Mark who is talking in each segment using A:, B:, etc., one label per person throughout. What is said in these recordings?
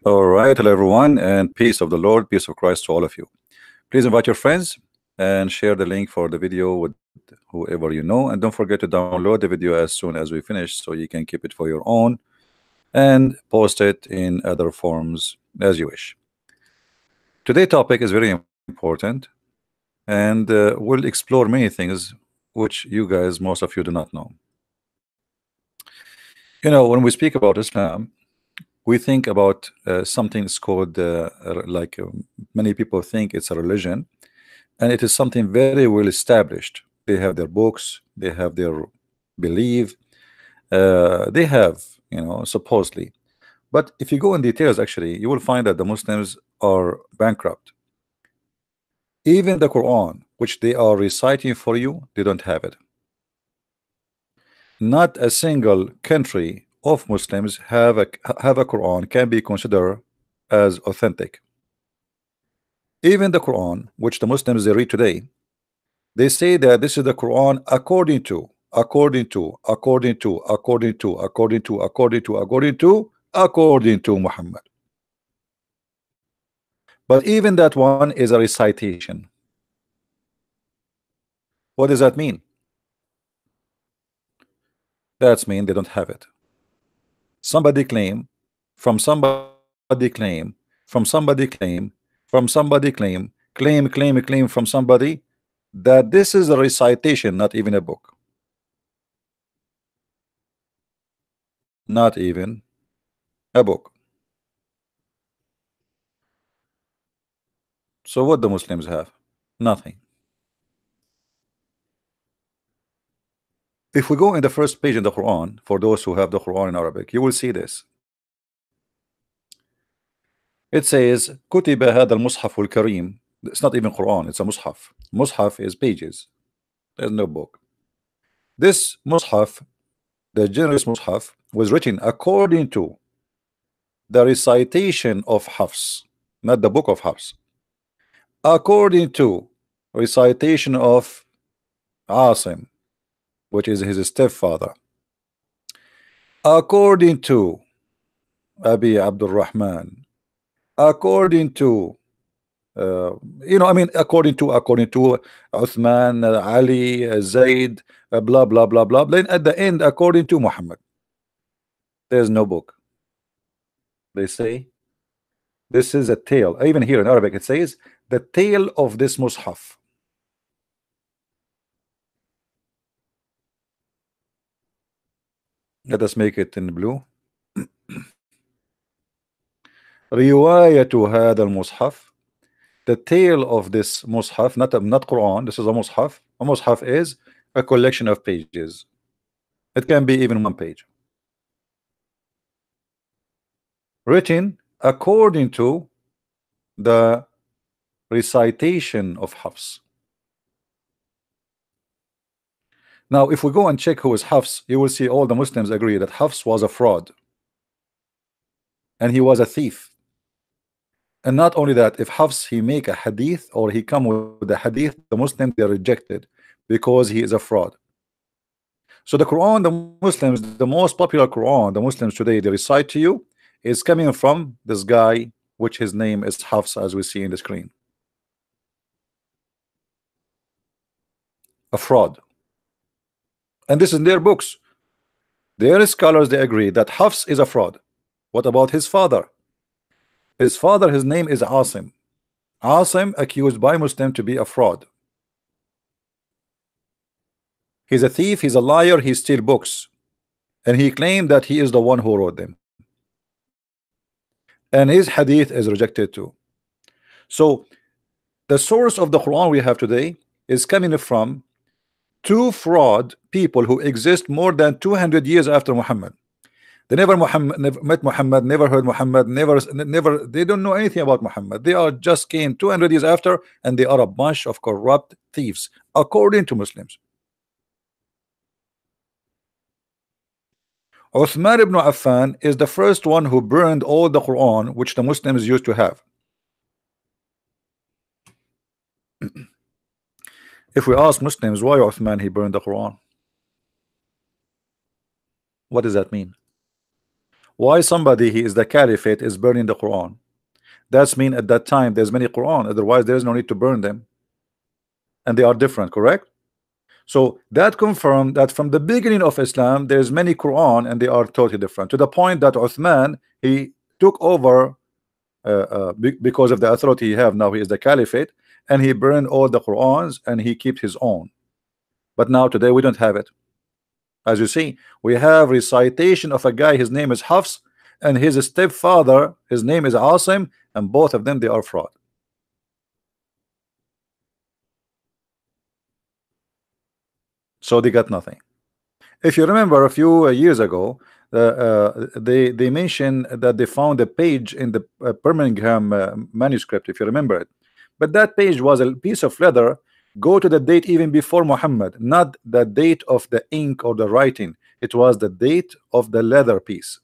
A: All right, hello everyone, and peace of the Lord, peace of Christ to all of you. Please invite your friends and share the link for the video with whoever you know, and don't forget to download the video as soon as we finish so you can keep it for your own and post it in other forms as you wish. Today's topic is very important, and we'll explore many things which you guys, most of you, do not know. When we speak about Islam, we think about something that's called many people think it's a religion, and it is something very well established. They have their books, they have their belief, they have, supposedly. But if you go in details, actually, you will find that the Muslims are bankrupt. Even the Quran, which they are reciting for you, they don't have it. Not a single country of Muslims have a Quran can be considered as authentic. Even the Quran, which the Muslims they read today, they say that this is the Quran according to Muhammad. But even that one is a recitation. What does that mean? That's mean they don't have it. Somebody claim, from somebody claim, from somebody claim, from somebody claim from somebody that this is a recitation, not even a book. Not even a book. So what the Muslims have? Nothing. If we go in the first page in the Quran, for those who have the Quran in Arabic, you will see this. It says, كتب هذا المصحف الكريم. It's not even Quran, it's a mushaf. Mushaf is pages. There's no book. This mushaf, the generous mushaf, was written according to the recitation of Hafs, not the book of Hafs. According to recitation of Asim, which is his stepfather. According to Abi Abdul Rahman. According to according to Uthman, Ali, Zaid, blah blah blah blah. Then at the end, according to Muhammad. There's no book. They say this is a tale. Even here in Arabic, it says the tale of this mushaf. Let us make it in blue. رواية هذا المصحف. The tale of this mushaf, not Quran. This is a mushaf. A mushaf is a collection of pages. It can be even one page. Written according to the recitation of Hafs. Now, if we go and check who is Hafs, you will see all the Muslims agree that Hafs was a fraud. And he was a thief. And not only that, if Hafs he make a hadith or he come with the hadith, the Muslims they rejected because he is a fraud. So the Quran, the Muslims, the most popular Quran, the Muslims today they recite to you is coming from this guy, which his name is Hafs, as we see in the screen. A fraud. And this is in their books. Their scholars they agree that Hafs is a fraud. What about his father? His father, his name is Asim. Asim accused by Muslim to be a fraud. He's a thief, he's a liar, he steals books. And he claimed that he is the one who wrote them. And his hadith is rejected too. So the source of the Quran we have today is coming from two fraud people who exist more than 200 years after Muhammad. They never met Muhammad, never heard Muhammad, never, they don't know anything about Muhammad. They are just came 200 years after, and they are a bunch of corrupt thieves, according to Muslims. Uthman ibn Affan is the first one who burned all the Quran, which the Muslims used to have. If we ask Muslims why Uthman he burned the Quran, what does that mean? Why somebody he is the caliphate is burning the Quran? That's mean at that time there's many Quran, otherwise there is no need to burn them, and they are different, correct? So that confirmed that from the beginning of Islam there's many Quran and they are totally different, to the point that Uthman he took over because of the authority he have now. He is the caliphate, and he burned all the Qurans and he kept his own. But now today we don't have it. As you see, we have recitation of a guy, his name is Hafs, and his stepfather, his name is Asim, and both of them they are fraud. So they got nothing. If you remember a few years ago, they mentioned that they found a page in the Birmingham manuscript, if you remember it. But that page was a piece of leather. Go to the date even before Muhammad, not the date of the ink or the writing. It was the date of the leather piece.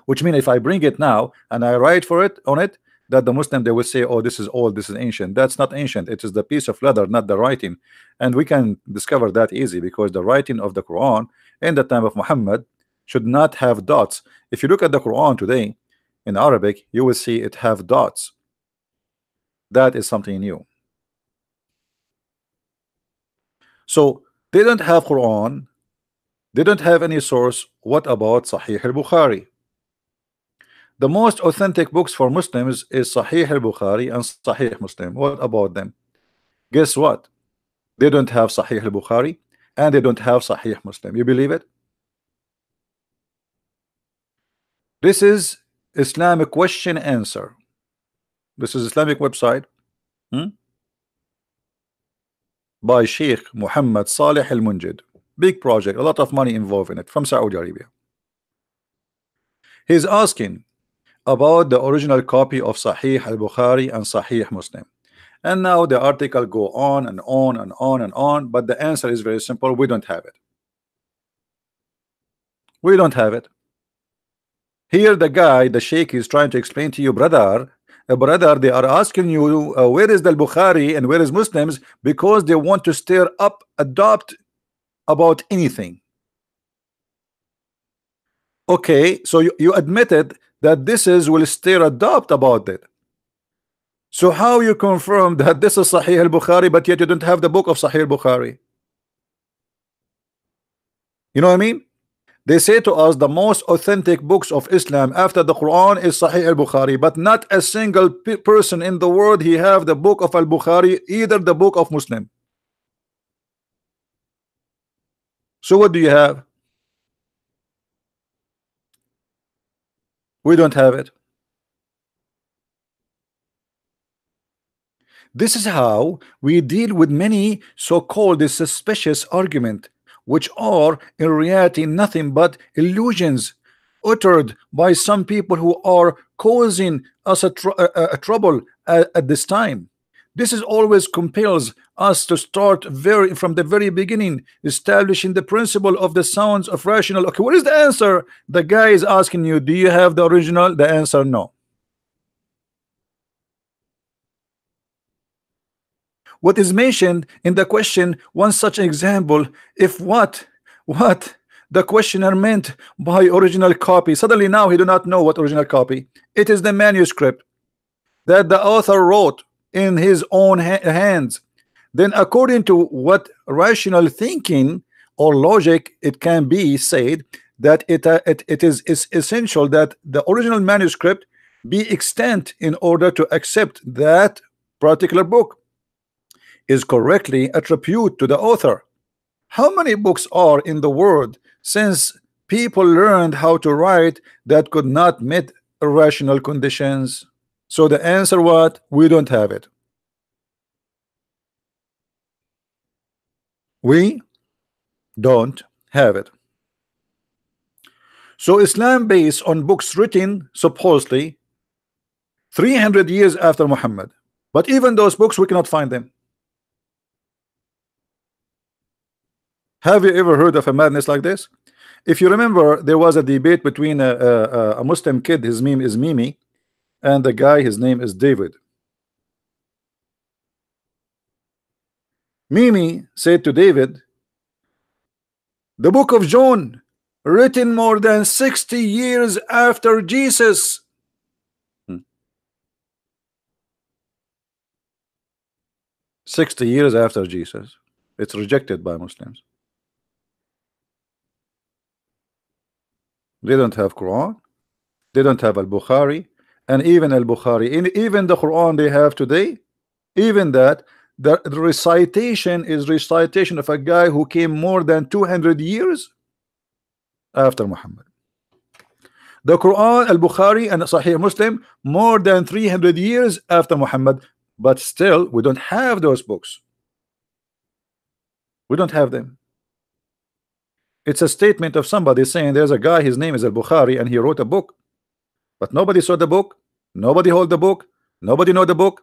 A: Which means if I bring it now and I write for it on it, that the Muslim they will say, oh, this is old, this is ancient. That's not ancient. It is the piece of leather, not the writing. And we can discover that easy, because the writing of the Quran in the time of Muhammad should not have dots. If you look at the Quran today in Arabic, you will see it have dots. That is something new. So they don't have Quran, they don't have any source. What about Sahih al-Bukhari? The most authentic books for Muslims is Sahih al-Bukhari and Sahih Muslim. What about them? Guess what? They don't have Sahih al-Bukhari and they don't have Sahih Muslim. You believe it? This is Islamic question answer. This is Islamic website by Sheikh Muhammad Saleh al-Munjid. Big project, a lot of money involved in it, from Saudi Arabia. He's asking about the original copy of Sahih al-Bukhari and Sahih Muslim. And now the article go on and on and on and on, but the answer is very simple. We don't have it. We don't have it. Here the guy, the sheikh, is trying to explain to you, brother, they are asking you where is the Bukhari and where is Muslims, because they want to stir up adopt about anything. Okay, so you admitted that this is will stir adopt about it. So how you confirm that this is Sahih al-Bukhari, but yet you don't have the book of Sahih al-Bukhari? You know what I mean? They say to us the most authentic books of Islam after the Quran is Sahih al-Bukhari, but not a single person in the world he have the book of al-Bukhari, either the book of Muslim. So what do you have? We don't have it. This is how we deal with many so-called suspicious argument, which are in reality nothing but illusions uttered by some people who are causing us a trouble at this time. This is always compels us to start from the very beginning, establishing the principle of the sounds of rational. Okay, what is the answer? The guy is asking you, do you have the original? The answer, no. What is mentioned in the question, one such example, if what the questioner meant by original copy, suddenly now he do not know what original copy. It is the manuscript that the author wrote in his own hands. Then according to what rational thinking or logic, it can be said that it is essential that the original manuscript be extant in order to accept that particular book is correctly attributed to the author. How many books are in the world since people learned how to write that could not meet rational conditions? So the answer, what? We don't have it. We don't have it. So Islam based on books written supposedly 300 years after Muhammad, but even those books we cannot find them. Have you ever heard of a madness like this? If you remember, there was a debate between a Muslim kid, his name is Mimi, and the guy, his name is David. Mimi said to David, the book of John written more than 60 years after Jesus. 60 years after Jesus. It's rejected by Muslims. They don't have Quran. They don't have Al-Bukhari. And even Al-Bukhari, even the Quran they have today, even that, the recitation is recitation of a guy who came more than 200 years after Muhammad. The Quran, Al-Bukhari and Sahih Muslim more than 300 years after Muhammad, but still we don't have those books. We don't have them. It's a statement of somebody saying there's a guy, his name is Al-Bukhari, and he wrote a book, but nobody saw the book, nobody hold the book, nobody know the book.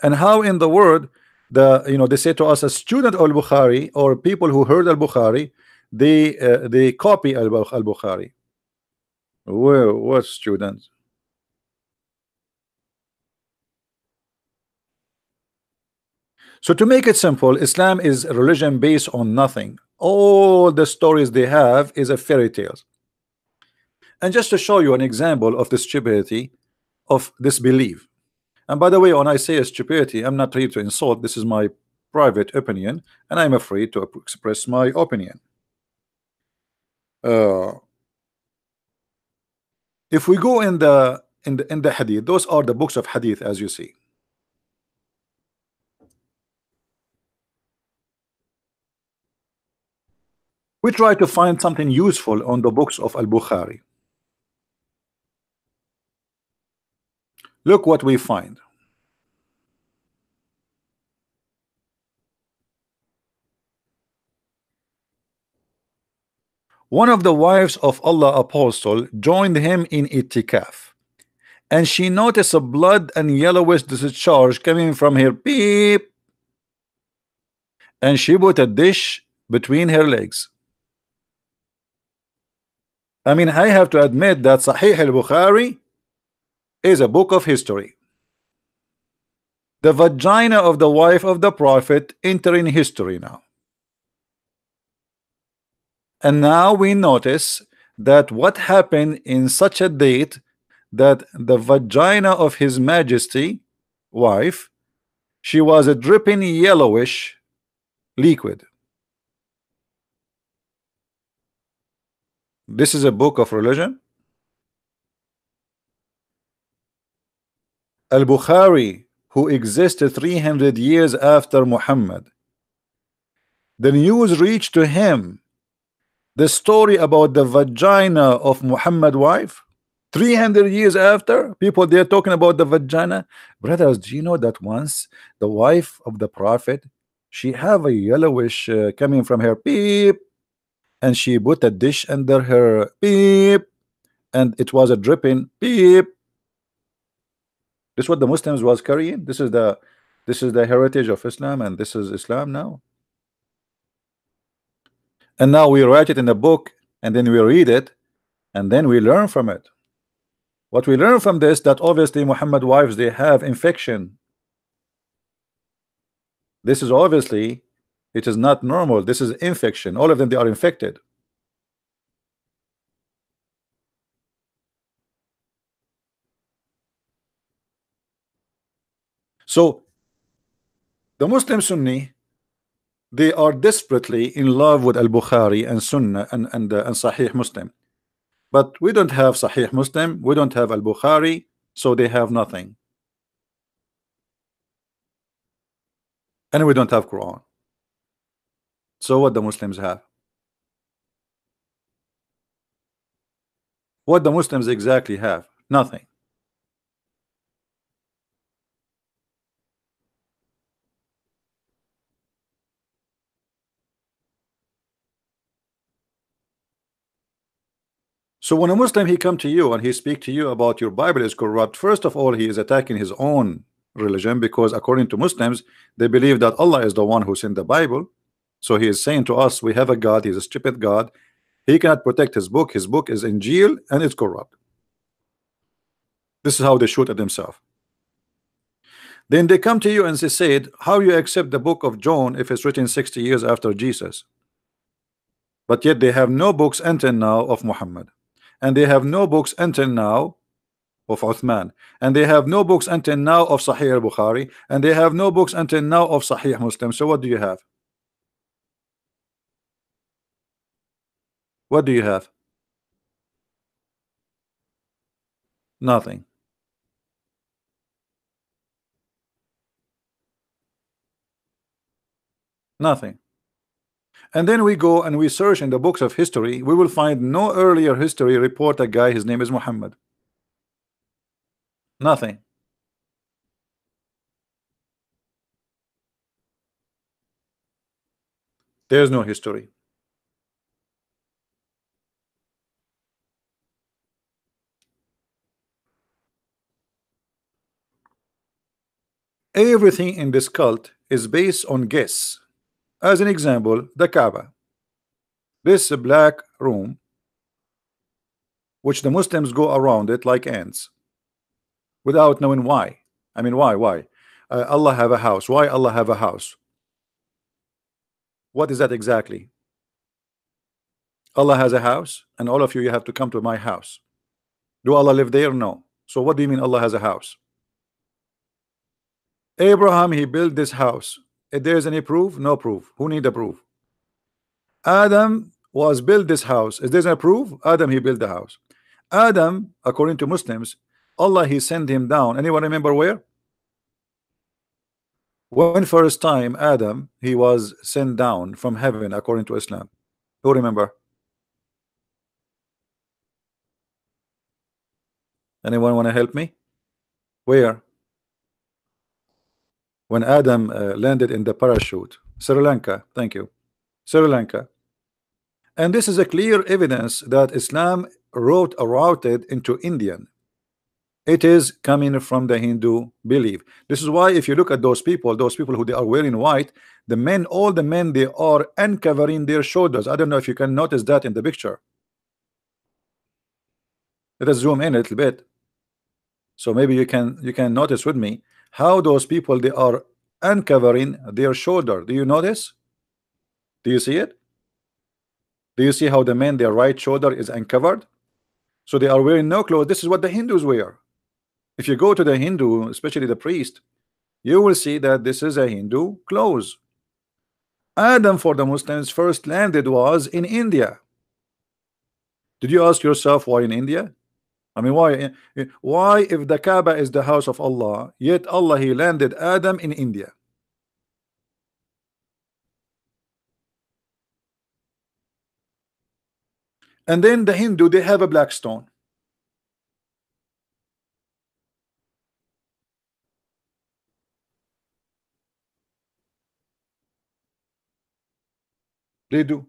A: And how in the world they say to us, a student of Al-Bukhari or people who heard Al-Bukhari, they copy Al-Bukhari. Well, what students? So to make it simple, Islam is a religion based on nothing. All the stories they have is a fairy tales. And just to show you an example of the stupidity of this belief. And by the way, when I say a stupidity, I'm not here to insult. This is my private opinion, and I'm afraid to express my opinion. If we go in the hadith, those are the books of hadith, as you see. We try to find something useful on the books of Al-Bukhari. Look what we find. One of the wives of Allah apostle joined him in itikaf, and she noticed a blood and yellowish discharge coming from her peep, and she put a dish between her legs. I mean, I have to admit that Sahih al-Bukhari is a book of history. The vagina of the wife of the Prophet entering history now. And now we notice that what happened in such a date, that the vagina of His Majesty wife, she was a dripping yellowish liquid. This is a book of religion. Al-Bukhari, who existed 300 years after Muhammad, the news reached to him the story about the vagina of Muhammad wife 300 years after. People, they're talking about the vagina. Brothers, do you know that once the wife of the Prophet, she have a yellowish coming from her peep, and she put a dish under her peep, and it was a dripping peep. This is what the Muslims was carrying. This is the heritage of Islam, and this is Islam now. And now we write it in a book, and then we read it, and then we learn from it. What we learn from this, that obviously Muhammad wives, they have infection. This is obviously, it is not normal. This is infection. All of them, they are infected. So the Muslim Sunni, they are desperately in love with Al-Bukhari and Sunnah and Sahih Muslim. But we don't have Sahih Muslim, we don't have Al-Bukhari, so they have nothing. And we don't have Quran. So what the Muslims have? What the Muslims exactly have? Nothing. So when a Muslim, he come to you and he speak to you about your Bible is corrupt, first of all, he is attacking his own religion, because according to Muslims, they believe that Allah is the one who sent the Bible. So he is saying to us, we have a God, he's a stupid God, he cannot protect his book is Injil, and it's corrupt. This is how they shoot at themselves. Then they come to you and they said, how you accept the book of John if it's written 60 years after Jesus? but yet they have no books until now of Muhammad, and they have no books until now of Uthman, and they have no books until now of Sahih al-Bukhari, and they have no books until now of Sahih Muslim. So what do you have? What do you have? Nothing. Nothing. And then we go and we search in the books of history, we will find no earlier history report a guy, his name is Muhammad. Nothing. There's no history. Everything in this cult is based on guess. As an example, the Kaaba, this black room, which the Muslims go around it like ants without knowing why. I mean, why? Allah have a house. Why Allah have a house? What is that exactly? Allah has a house, and all of you have to come to my house. Do Allah live there? No. So what do you mean Allah has a house? Abraham, he built this house. If there's any proof? No proof. Who need the proof? Adam was built this house. Is there a proof? Adam, he built the house. Adam, according to Muslims, Allah, he sent him down. Anyone remember where? When first time Adam, he was sent down from heaven according to Islam? Who remember? Anyone want to help me? Where? When Adam landed in the parachute. Sri Lanka. Thank you. Sri Lanka. And this is a clear evidence that Islam routed into Indian. It is coming from the Hindu belief. This is why if you look at those people who they are wearing white, the men, all the men, they are uncovering their shoulders. I don't know if you can notice that in the picture. Let us zoom in a little bit, so maybe you can notice with me how those people, they are uncovering their shoulder. Do you notice? Do you see it? Do you see how the men, their right shoulder is uncovered? So they are wearing no clothes. This is what the Hindus wear. If you go to the Hindu, especially the priest, you will see that this is a Hindu clothes. Adam, for the Muslims, first landed was in India. Did you ask yourself why in India? I mean, why if the Kaaba is the house of Allah, yet Allah, he landed Adam in India? And then the Hindu, they have a black stone. They do.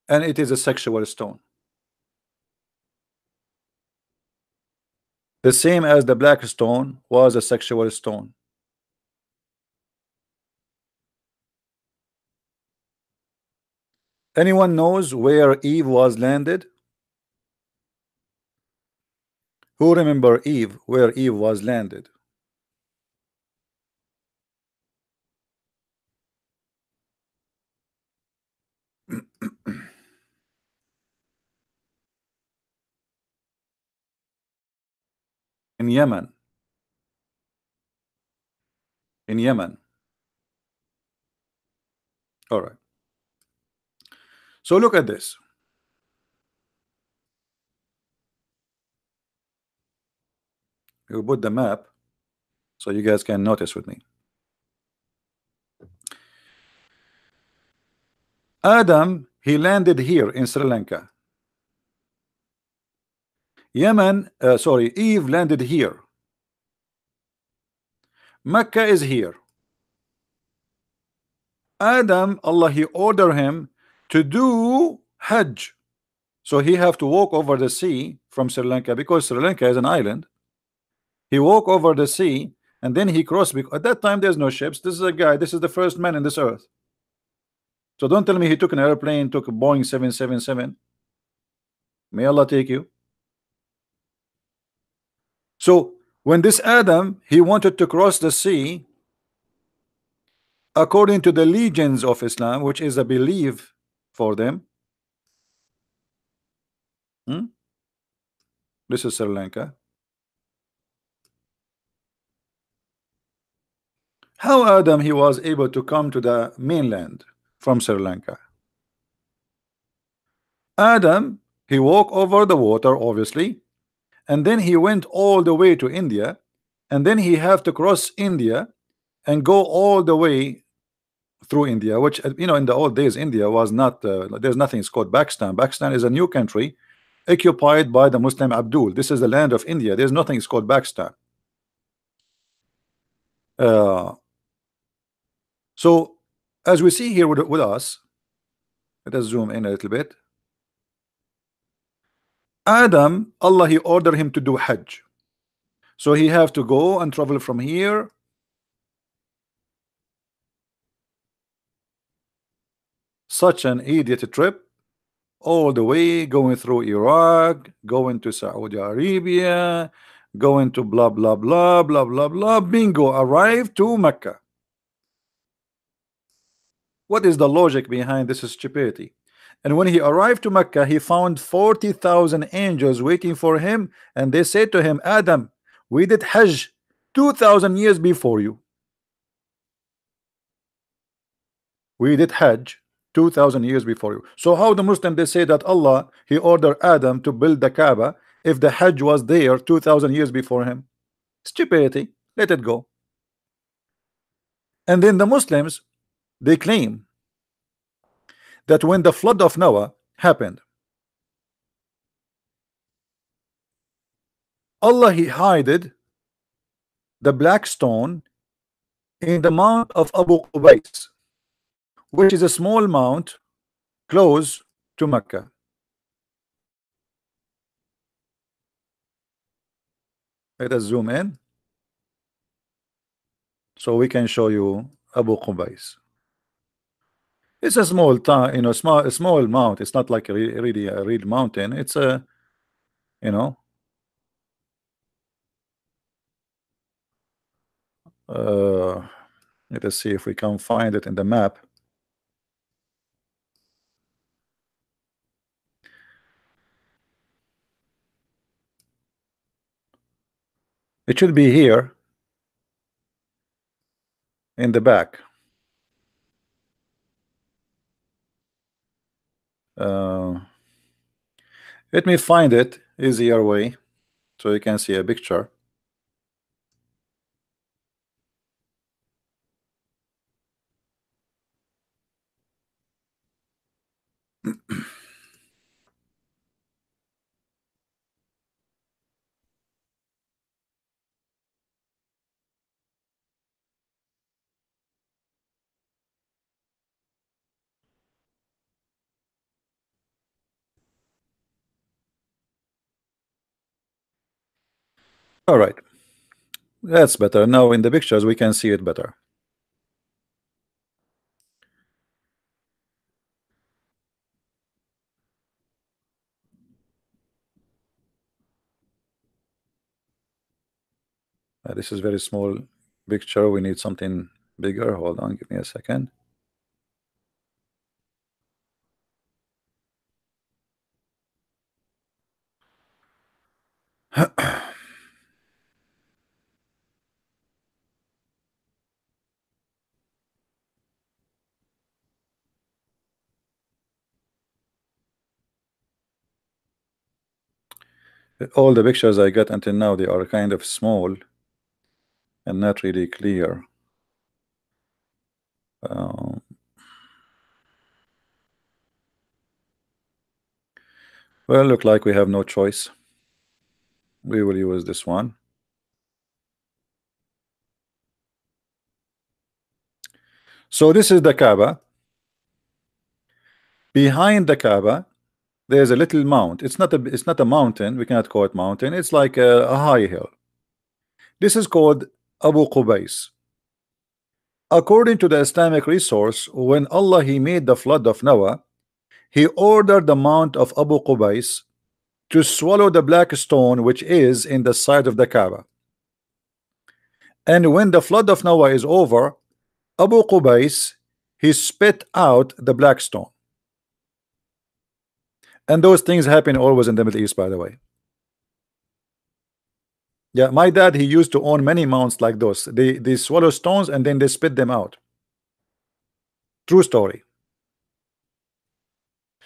A: And it is a sexual stone. The same as the black stone was a sexual stone. Anyone knows where Eve was landed? Who remember Eve, where Eve was landed? In Yemen. In Yemen. All right. So look at this. You put the map so you guys can notice with me. Adam, he landed here in Sri Lanka. Eve landed here. Mecca is here. Adam, Allah, he ordered him to do Hajj. So he have to walk over the sea from Sri Lanka, because Sri Lanka is an island. He walk over the sea and then he crossed. At that time there's no ships. This is a guy, this is the first man in this earth. So don't tell me he took an airplane, took a Boeing 777. May Allah take you. So When this Adam, he wanted to cross the sea, according to the legends of Islam, which is a belief for them. This is Sri Lanka. How Adam he was able to come to the mainland from Sri Lanka? Adam, he walked over the water, obviously, and then he went all the way to India, and then he have to cross India and go all the way through India, which in the old days India was not there's nothing. It's called Pakistan. Pakistan is a new country occupied by the Muslim Abdul. This is the land of India. There's nothing. It's called Pakistan. So as we see here with us, let us zoom in a little bit. Adam, Allah, he ordered him to do Hajj, so he have to go and travel from here such an idiot trip all the way, going through Iraq, going to Saudi Arabia, going to blah blah blah blah blah blah, bingo, arrive to Mecca. What is the logic behind this stupidity? And when he arrived to Mecca, he found 40,000 angels waiting for him, and they said to him, Adam, we did Hajj 2,000 years before you. We did Hajj 2,000 years before you. So how the Muslim they say that Allah he ordered Adam to build the Kaaba if the Hajj was there 2,000 years before him? Stupidity. Let it go. And then the Muslims they claim that when the flood of Noah happened, Allah he hided the black stone in the mount of Abu Qubais, which is a small mount close to Mecca. Let us zoom in so we can show you Abu Qubais. It's a small town, small mount. It's not like really a real mountain. It's a, let us see if we can find it in the map. It should be here in the back. Let me find it easier way so you can see a picture. All right, that's better. Now in the pictures we can see it better. This is very small picture. We need something bigger. Hold on, give me a second. All the pictures I got until now, they are kind of small and not really clear. Well, look like we have no choice. We will use this one. So this is the Kaaba. Behind the Kaaba, there's a little mount. It's not a mountain. We cannot call it mountain. It's like a high hill. This is called Abu Qubais. According to the Islamic resource, when Allah he made the flood of Noah, he ordered the mount of Abu Qubais to swallow the black stone which is in the side of the Kaaba. And when the flood of Noah is over, Abu Qubais, he spit out the black stone. And those things happen always in the Middle East, by the way. Yeah, my dad, he used to own many mounts like those. They swallow stones and then they spit them out. True story.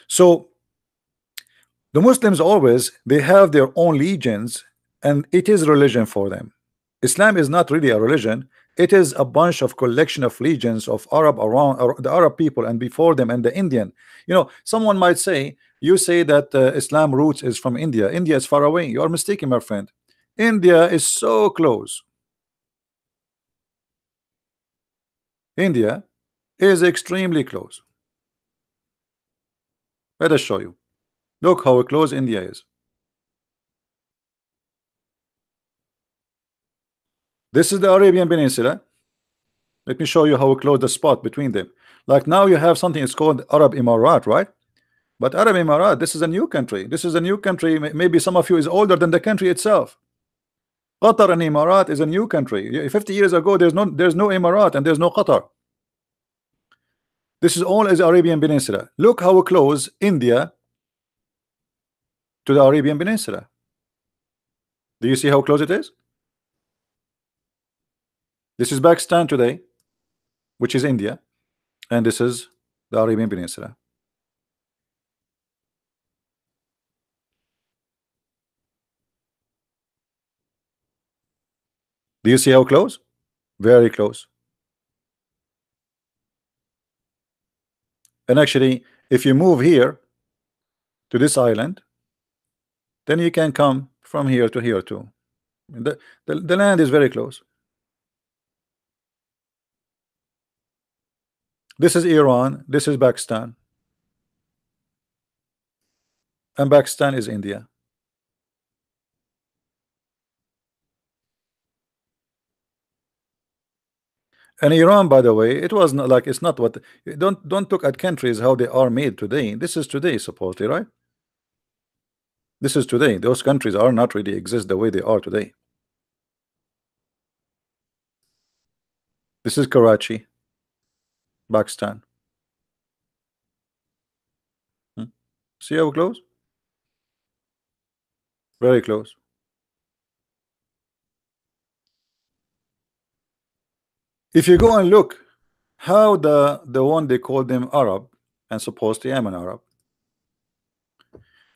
A: So the Muslims always, they have their own legions, and it is religion for them. Islam is not really a religion. It is a bunch of collection of legions of Arab around the Arab people and before them and the Indian. You know, someone might say, you say that Islam roots is from India. India is far away. You are mistaken, my friend. India is so close. India is extremely close. Let us show you. Look how close India is. This is the Arabian Peninsula. Let me show you how close the spot between them. Like now you have something, it's called Arab Emirat, right? But Arab Emirat, this is a new country. This is a new country. Maybe some of you is older than the country itself. Qatar and Emirat is a new country. 50 years ago, there's no Emirat and there's no Qatar. This is all is Arabian Peninsula. Look how close India to the Arabian Peninsula. Do you see how close it is? This is Pakistan today, which is India, and this is the Arabian Peninsula. Do you see how close? Very close. And actually, if you move here to this island, then you can come from here to here too. The land is very close. This is Iran, this is Pakistan, and Pakistan is India. And Iran, by the way, it was not like, it's not what, don't look at countries how they are made today. This is today supposedly, right? This is today. Those countries are not really exist the way they are today. This is Karachi, Pakistan. See how close? Very close. If you go and look how the one they call them Arab and supposedly I'm an Arab,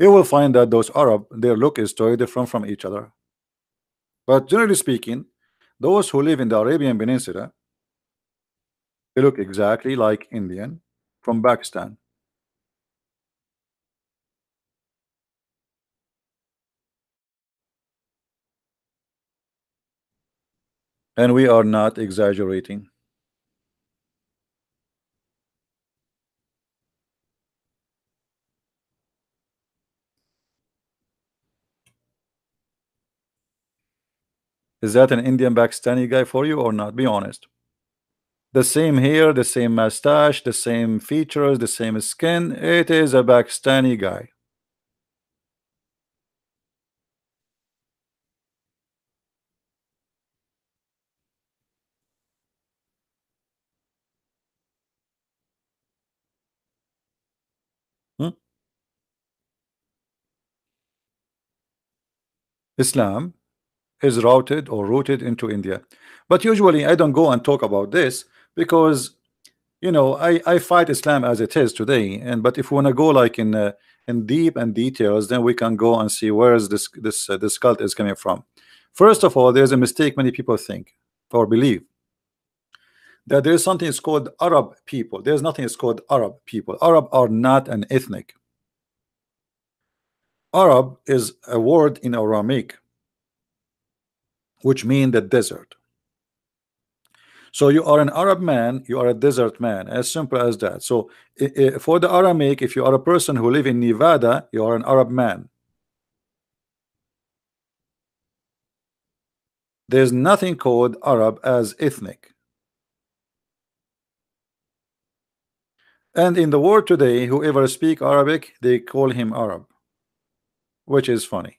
A: you will find that those Arab, their look is totally different from each other. But generally speaking, those who live in the Arabian Peninsula, they look exactly like Indian from Pakistan. And we are not exaggerating. Is that an Indian Pakistani guy for you or not? Be honest. The same hair, the same mustache, the same features, the same skin. It is a Pakistani guy. Islam is routed or rooted into India. But usually I don't go and talk about this because you know I fight Islam as it is today. And but if we want to go like in deep and details, then we can go and see where is this cult is coming from. First of all, there's a mistake many people think or believe that there is something is called Arab people. There's nothing is called Arab people. Arab are not an ethnic. Arab is a word in Aramaic which mean the desert. So you are an Arab man, you are a desert man, as simple as that. So for the Aramaic, if you are a person who live in Nevada, you are an Arab man. There's nothing called Arab as ethnic. And in the world today, whoever speak Arabic, they call him Arab, which is funny.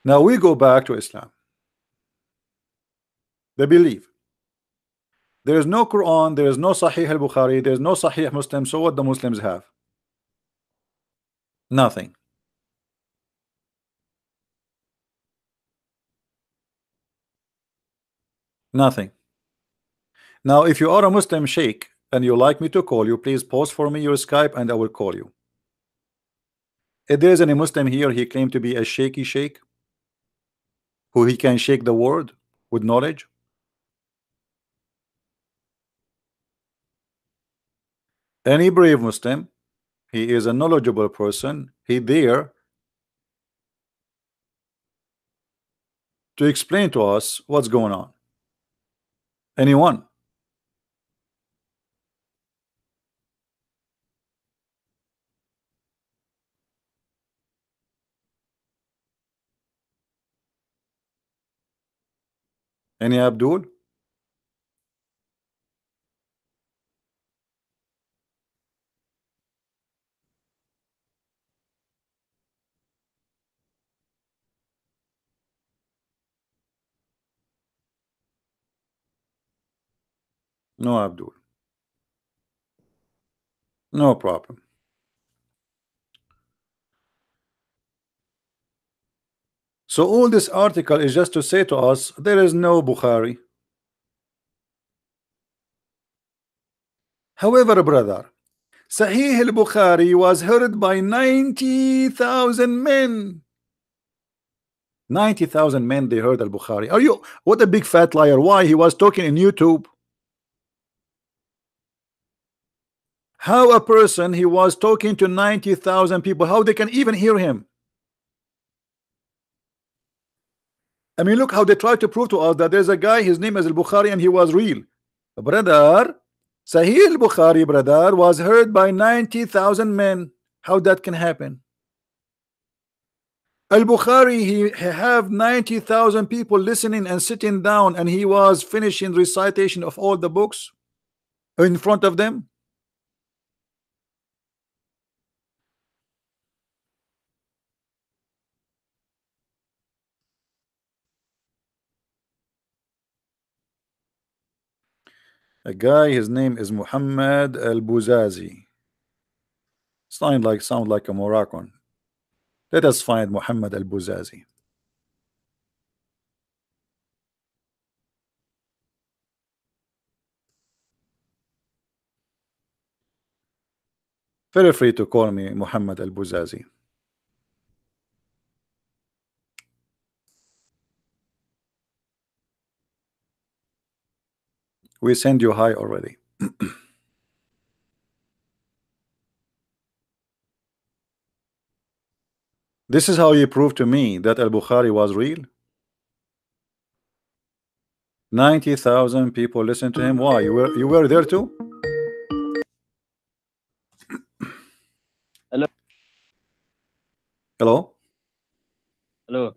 A: Now we go back to Islam. They believe there is no Quran, there is no Sahih al-Bukhari, there is no Sahih Muslim. So what the Muslims have? Nothing. Nothing. Now if you are a Muslim sheikh and you like me to call you, please post for me your Skype and I will call you. If there is any Muslim here, he claimed to be a shaky sheikh who he can shake the world with knowledge. Any brave Muslim, he is a knowledgeable person, he there to explain to us what's going on. Anyone? Any Abdul? No Abdul. No problem. So all this article is just to say to us there is no Bukhari. However, brother, Sahih al-Bukhari was heard by 90,000 men. 90,000 men, they heard al-Bukhari. Are you, what a big fat liar. Why? He was talking in YouTube. How a person, he was talking to 90,000 people, how they can even hear him? I mean, look how they try to prove to us that there's a guy, his name is al-Bukhari, and he was real. Brother, Sahih al-Bukhari, brother, was heard by 90,000 men. How that can happen? Al-Bukhari, he have 90,000 people listening and sitting down, and he was finishing recitation of all the books in front of them. A guy, his name is Muhammad al-Buzazi. Sound like a Moroccan. Let us find Muhammad al-Buzazi. Feel free to call me Muhammad al-Buzazi. We send you hi already. This is how you prove to me that al-Bukhari was real. 90,000 people listen to him. Why? You were there too?
B: Hello.
A: Hello?
B: Hello.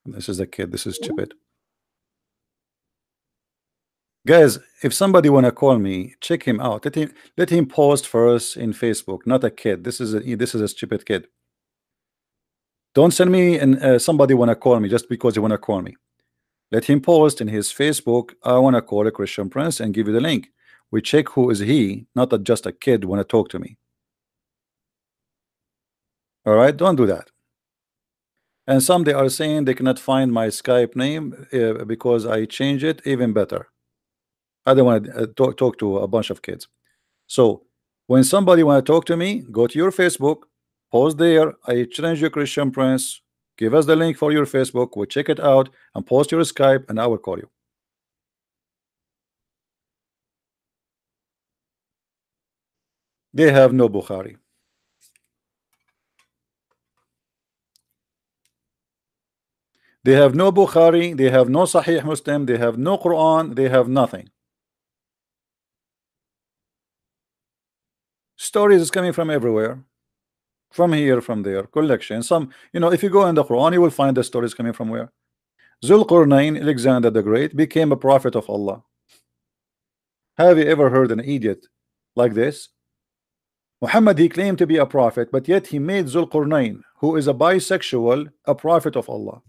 A: This is a kid. This is stupid. Guys, if somebody wanna call me, check him out. Let him post first in Facebook. Not a kid. This is a stupid kid. Don't send me and somebody wanna call me just because you wanna call me. Let him post in his Facebook. I wanna call a Christian Prince and give you the link. We check who is he, not just a kid wanna talk to me. All right, don't do that. And some they are saying they cannot find my Skype name because I changed it. Even better. I don't want to talk to a bunch of kids. So when somebody want to talk to me, go to your Facebook, post there. I challenge you, Christian Prince. Give us the link for your Facebook. We'll check it out and post your Skype, and I will call you. They have no Bukhari. They have no Bukhari. They have no Sahih Muslim. They have no Quran. They have nothing. Stories is coming from everywhere, from here, from there, collection. Some, you know, if you go in the Quran, you will find the stories coming from where Zulqarnain, Alexander the Great, became a prophet of Allah. Have you ever heard an idiot like this? Muhammad, he claimed to be a prophet, but yet he made Zulqarnain, who is a bisexual, a prophet of Allah.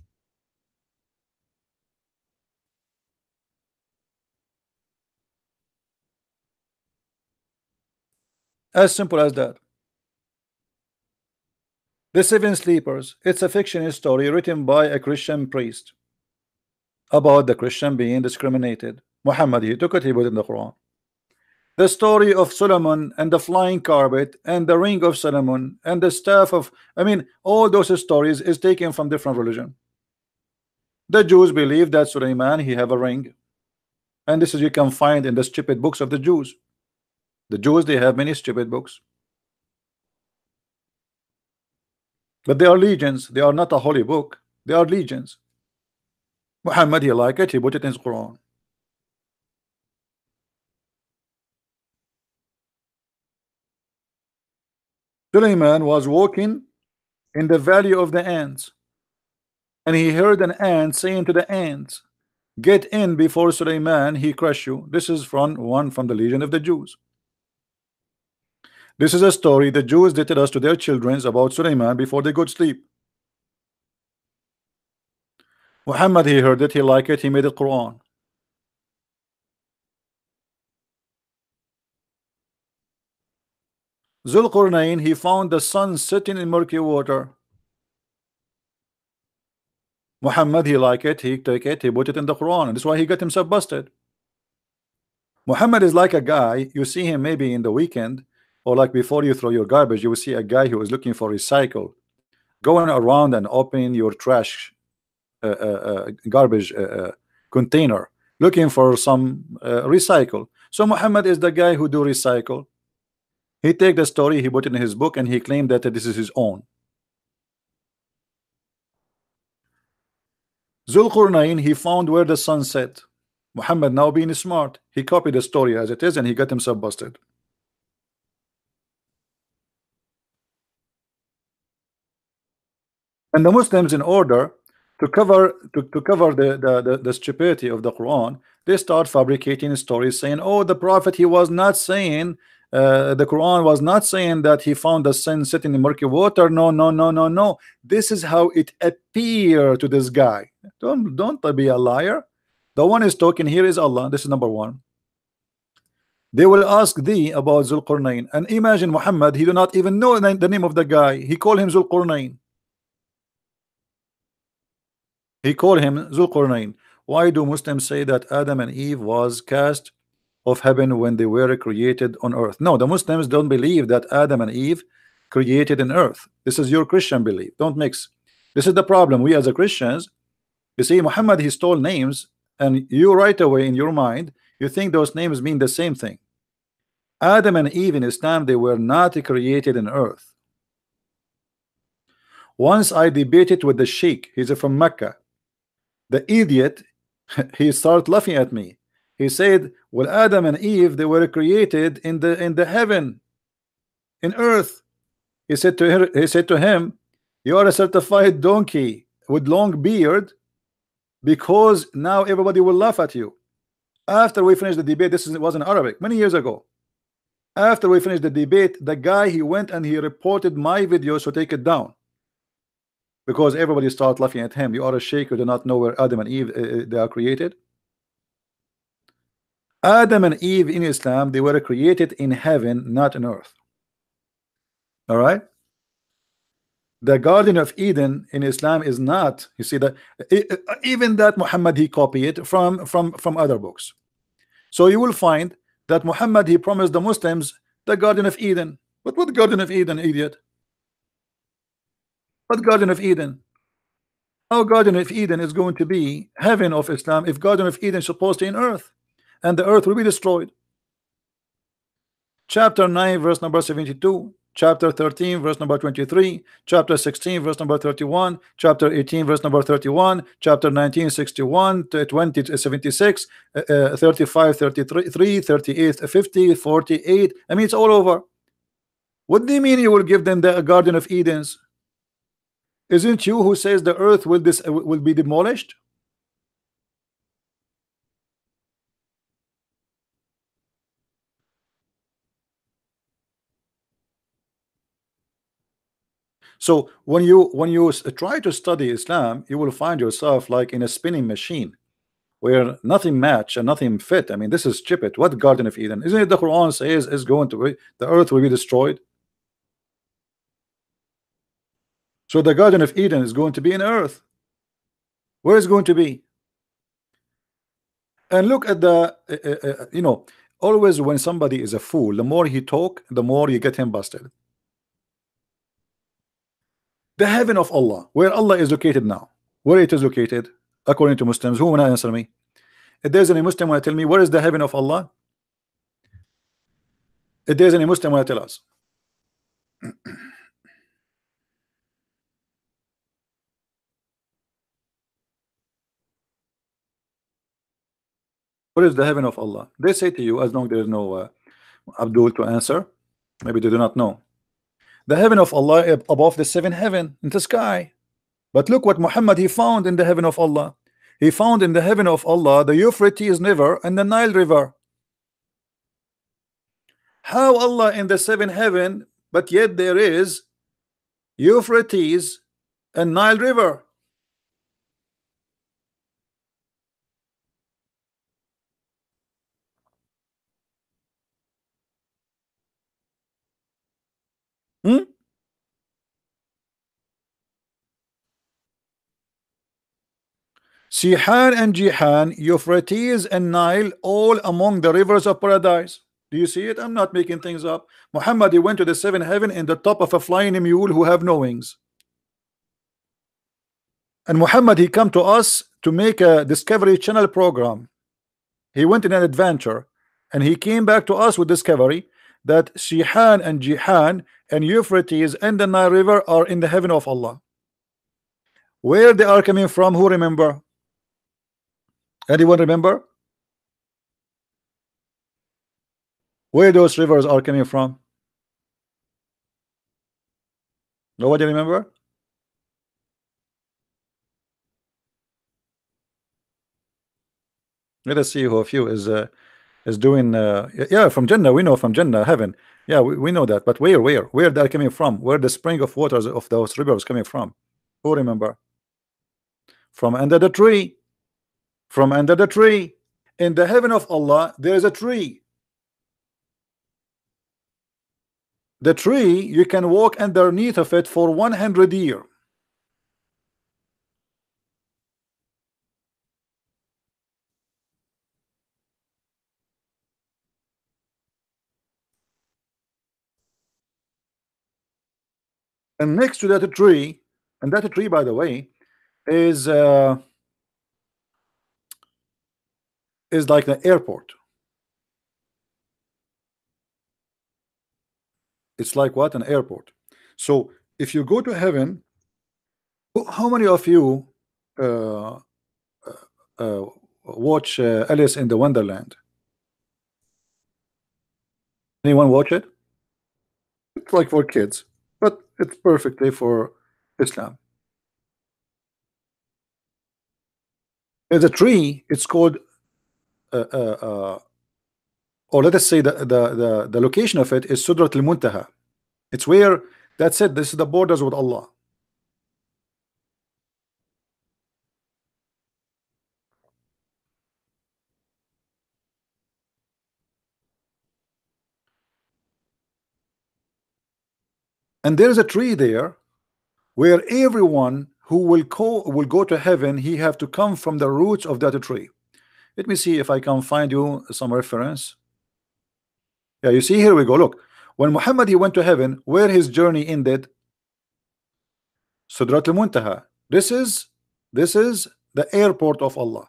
A: As simple as that. The Seven Sleepers, it's a fictional story written by a Christian priest about the Christian being discriminated. Muhammad, he took it, he put it in the Quran. The story of Solomon and the flying carpet and the ring of Solomon and the staff of, I mean, all those stories is taken from different religion. The Jews believe that Suleiman, he have a ring, and this is you can find in the stupid books of the Jews. The Jews, they have many stupid books, but they are legends. They are not a holy book. They are legends. Muhammad, he like it, he put it in his Quran. Suleiman was walking in the valley of the ants, and he heard an ant saying to the ants, "Get in before Suleiman he crush you." This is from one from the Legion of the Jews. This is a story the Jews did tell us to their children about Suleiman before they go to sleep. Muhammad, he heard it, he liked it, he made it Quran. Zulqarnain, he found the sun sitting in murky water. Muhammad, he liked it, he took it, he put it in the Quran, and that's why he got himself busted. Muhammad is like a guy, you see him maybe in the weekend, or like before you throw your garbage, you will see a guy who is looking for recycle, going around and opening your trash garbage container, looking for some recycle. So Muhammad is the guy who do recycle. He take the story, he put it in his book, and he claimed that this is his own. Zulqarnain, he found where the sun set. Muhammad, now being smart, he copied the story as it is, and he got himself busted. And the Muslims, in order to cover the stupidity of the Quran, they start fabricating stories saying, oh, the prophet, he was not saying the Quran was not saying that he found the sun sitting in murky water. No, no, no, no, no. This is how it appeared to this guy. Don't be a liar. The one is talking here is Allah. This is number one. They will ask thee about Zulqarnain, and imagine Muhammad, he do not even know the name of the guy. He called him Zulqarnain. He called him Zulqarnain. Why do Muslims say that Adam and Eve was cast of heaven when they were created on earth? No, the Muslims don't believe that Adam and Eve created in earth. This is your Christian belief. Don't mix. This is the problem. We as a Christians, you see, Muhammad, he stole names, and you right away in your mind you think those names mean the same thing. Adam and Eve in Islam, they were not created in earth. Once I debated with the sheikh, he's from Mecca. The idiot, he started laughing at me. He said, well, Adam and Eve, they were created in the heaven, in earth. He said to him, you are a certified donkey with long beard, because now everybody will laugh at you. After we finished the debate, this was in Arabic many years ago. After we finished the debate, the guy, he went and he reported my video, so take it down, because everybody started laughing at him. You are a sheikh, you do not know where Adam and Eve they are created. Adam and Eve in Islam, they were created in heaven, not on earth. All right. The Garden of Eden in Islam is not, you see, that even that Muhammad, he copied it from other books. So you will find that Muhammad, he promised the Muslims the Garden of Eden. But what Garden of Eden, idiot? What Garden of Eden? How Garden of Eden is going to be heaven of Islam if Garden of Eden is supposed to be in earth, and the earth will be destroyed? Chapter 9 verse number 72, chapter 13 verse number 23, chapter 16 verse number 31, chapter 18 verse number 31, chapter 19 61, 20 76, 35 33, 38 50, 48. I mean, it's all over. What do you mean you will give them the Garden of Edens? Isn't you who says the earth will be demolished? So when you try to study Islam, you will find yourself like in a spinning machine where nothing match and nothing fit. I mean, this is stupid. What Garden of Eden? Isn't it the Quran says is going to be the earth will be destroyed? So the Garden of Eden is going to be in earth. Where is it going to be? And look at the always when somebody is a fool, the more he talk, the more you get him busted. The heaven of Allah, where Allah is located now, where it is located according to Muslims. Who wanna answer me? If there's any Muslim wanna tell me where is the heaven of Allah? If there's any Muslim wanna tell us. What is the heaven of Allah? They say to you, as long as there is no Abdul to answer, maybe they do not know. The heaven of Allah above the seven heaven in the sky. But look what Muhammad he found in the heaven of Allah. He found in the heaven of Allah the Euphrates River and the Nile River. How Allah in the seven heaven, but yet there is Euphrates and Nile River? Sihan and Jihan, Euphrates and Nile, all among the rivers of paradise. Do you see it? I'm not making things up. Muhammad he went to the seven heaven in the top of a flying mule who have no wings. And Muhammad he come to us to make a Discovery Channel program. He went in an adventure and he came back to us with discovery that Sihan and Jihan and Euphrates and the Nile River are in the heaven of Allah. Where they are coming from, who remember? Anyone remember? Where those rivers are coming from? Nobody remember? Let us see who of you is doing yeah, from Jannah. We know from Jannah, heaven. Yeah, we know that. But where they're coming from? Where the spring of waters of those rivers coming from? Who remember? From under the tree. From under the tree. In the heaven of Allah there is a tree. The tree you can walk underneath of it for 100 years. And next to that tree, and that tree by the way is like the airport. It's like what? An airport. So if you go to heaven, how many of you watch Alice in the Wonderland? Anyone watch it? It's like for kids, but it's perfectly for Islam. There's a tree. It's called or let us say the location of it is Sidrat al-Muntaha. It's where, that's it, this is the borders with Allah. And there is a tree there where everyone who will go to heaven, he have to come from the roots of that tree. Let me see if I can find you some reference. Yeah, you see, here we go. Look, when Muhammad he went to heaven, where his journey ended, Sidrat al-Muntaha. This is the airport of Allah.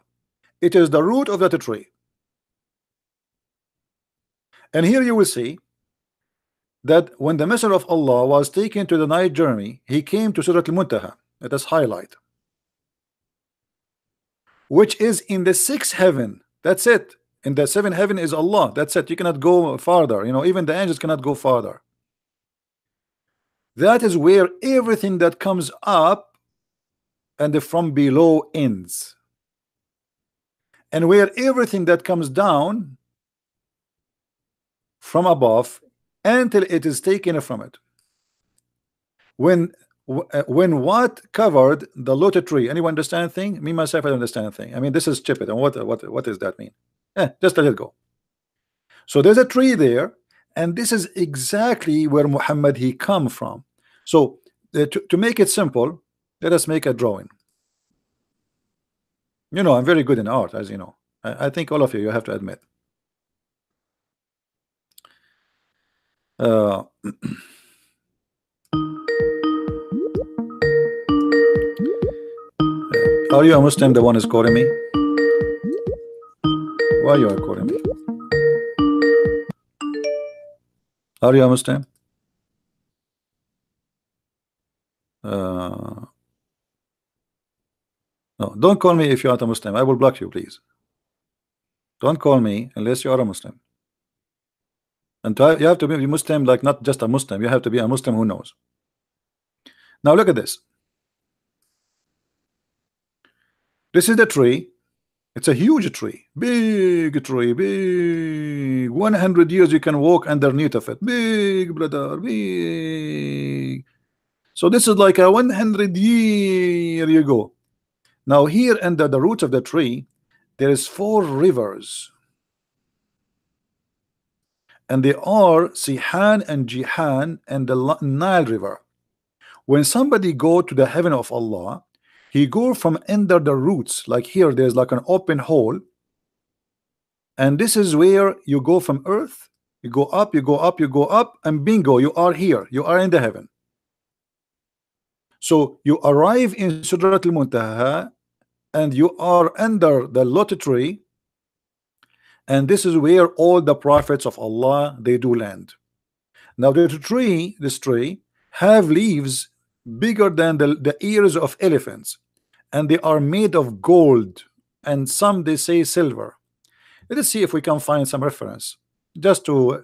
A: It is the root of that tree. And here you will see that when the Messenger of Allah was taken to the night journey, he came to Sidrat al-Muntaha. Let us highlight, which is in the sixth heaven. That's it. In the seventh heaven is Allah. That's it. You cannot go farther. You know, even the angels cannot go farther. That is where everything that comes up and from below ends, and where everything that comes down from above until it is taken from it. When when what covered the lotus tree? Anyone understand thing? Me myself, I don't understand thing. I mean, this is stupid. And what does that mean? Just let it go. So there's a tree there, and this is exactly where Muhammad he come from. So to make it simple, let us make a drawing. You know, I'm very good in art, as you know. I think all of you have to admit. Are you a Muslim? The one is calling me. Why you are calling me? Are you a Muslim? No, don't call me if you are not a Muslim. I will block you, please. Don't call me unless you are a Muslim. And you have to be Muslim, like not just a Muslim. You have to be a Muslim who knows. Now look at this. This is the tree. It's a huge tree, big tree, big. 100 years you can walk underneath of it. Big, brother, big. So this is like a 100 year you go. Now here under the roots of the tree, there is 4 rivers. And they are Sihan and Jihan and the Nile River. When somebody go to the heaven of Allah, he go from under the roots. Like here, there's like an open hole. And this is where you go from earth. You go up, you go up, you go up, and bingo, you are here. You are in the heaven. So you arrive in Sidratul Muntaha, and you are under the lotus tree. And this is where all the prophets of Allah they do land. Now this tree have leaves bigger than the ears of elephants, and they are made of gold, and some they say silver. Let us see if we can find some reference just to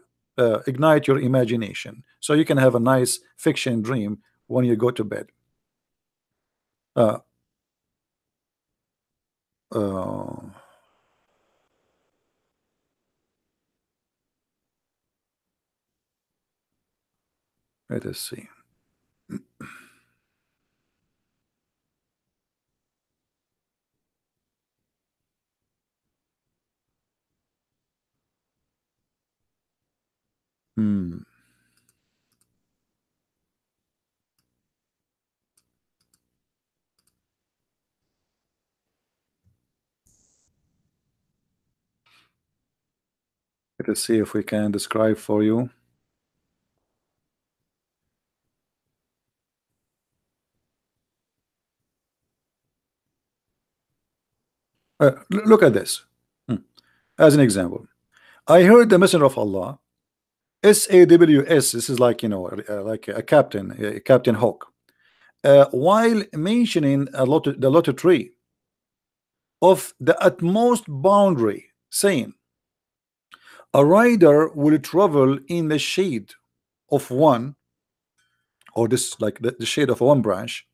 A: ignite your imagination, so you can have a nice fiction dream when you go to bed. Let us see. Let us see if we can describe for you. Look at this. As an example, I heard the Messenger of Allah, SAWS. This is like, you know, like a captain, Captain Hawk, while mentioning the lotus tree of the utmost boundary, saying, a rider will travel in the shade of one, or this like the shade of one branch,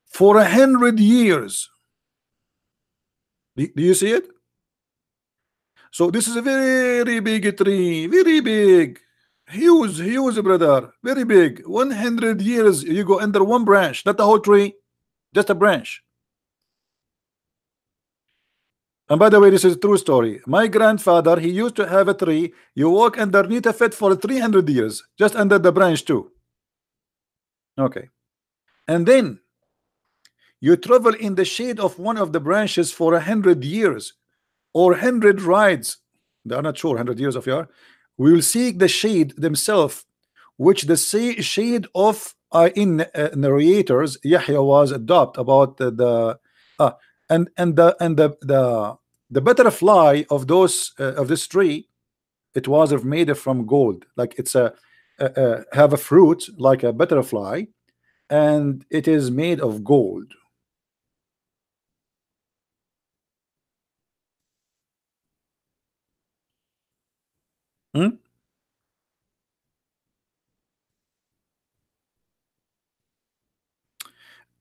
A: for 100 years. Do you see it? So this is a very big tree, very big, huge, brother, very big. 100 years you go under one branch, not the whole tree, just a branch. And by the way, this is a true story. My grandfather, he used to have a tree. You walk underneath of it for 300 years, just under the branch too. Okay. And then you travel in the shade of one of the branches for 100 years, or 100 rides. They are not sure 100 years of year. We will seek the shade themselves, which the shade of in narrators Yahya was adopt about the butterfly of those of this tree. It was made from gold, like it's a have a fruit like a butterfly, and it is made of gold.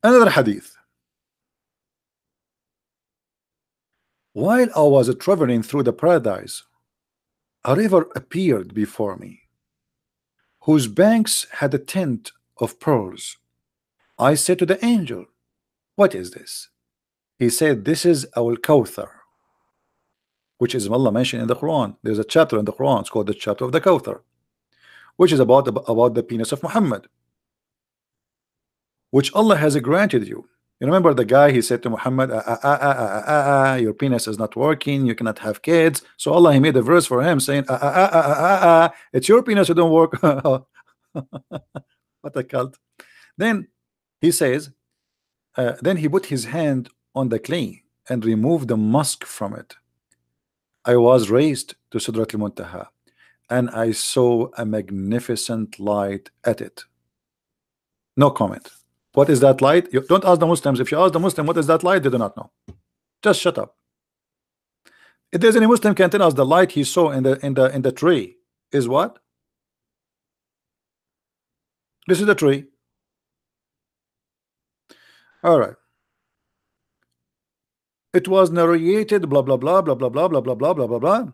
A: Another hadith. While I was traveling through the paradise, a river appeared before me, whose banks had a tint of pearls, I said to the angel, what is this? He said, this is our Kawthar, which is Allah mentioned in the Quran. There's a chapter in the Quran, it's called the chapter of the Kawthar, which is about the penis of Muhammad, which Allah has granted you. You remember the guy, he said to Muhammad, your penis is not working, you cannot have kids. So Allah, he made a verse for him saying, it's your penis, you don't work. What a cult. Then he says, then he put his hand on the clay and removed the musk from it. I was raised to Sidrat al-Muntaha and I saw a magnificent light at it. No comment. What is that light? You don't ask the Muslims. If you ask the Muslim what is that light, they do not know. Just shut up. If there's any Muslim can tell us the light he saw in the tree is what? This is the tree. All right. It was narrated blah blah blah blah blah blah blah blah blah blah blah blah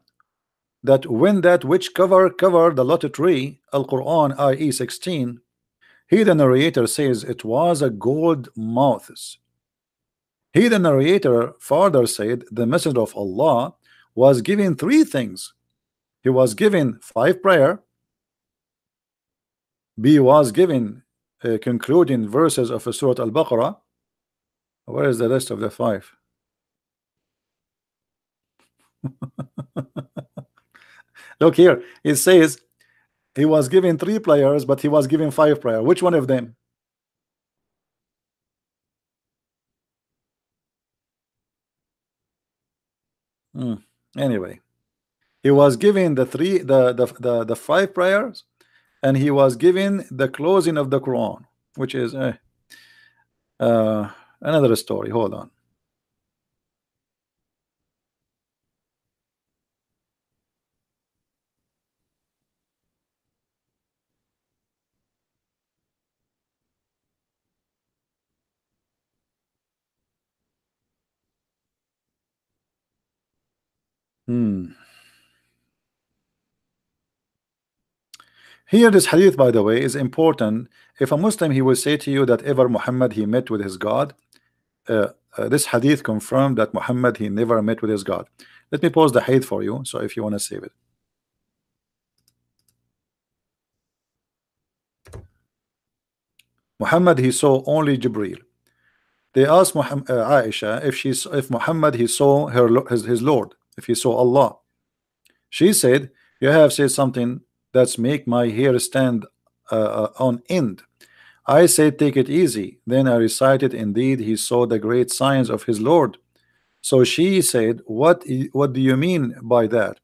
A: that when that which cover the lot tree, Al-Quran IE 16, he the narrator says it was a gold mouth. He the narrator further said the messenger of Allah was given three things. He was given 5 prayer. B was given concluding verses of Surah Al-Baqarah. Where is the rest of the 5? Look here, it says he was given 3 prayers, but he was given 5 prayer. Which one of them? Anyway, he was given the 5 prayers, and he was given the closing of the Quran, which is another story. Hold on. Here this hadith, by the way, is important. If a Muslim, he will say to you that ever Muhammad he met with his God, this hadith confirmed that Muhammad he never met with his God. Let me pause the hadith for you, so if you want to save it. Muhammad he saw only Jibreel. They asked Aisha if Muhammad he saw his Lord, if he saw Allah. She said, you have said something that's make my hair stand on end. I said, take it easy. Then I recited, indeed he saw the great signs of his Lord. So she said, what do you mean by that?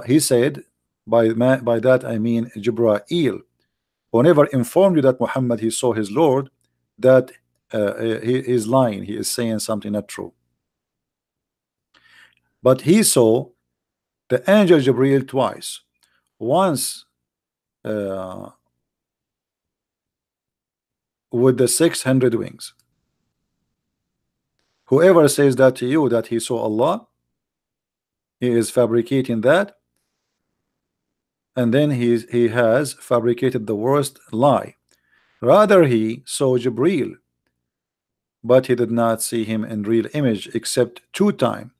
A: He said, by that I mean Jibreel. Whenever informed you that Muhammad he saw his Lord, that he is lying, he is saying something not true. But he saw the angel Jibreel twice. Once with the 600 wings. Whoever says that to you that he saw Allah, he is fabricating that, and then he has fabricated the worst lie. Rather he saw Jibreel, but he did not see him in real image except 2 times.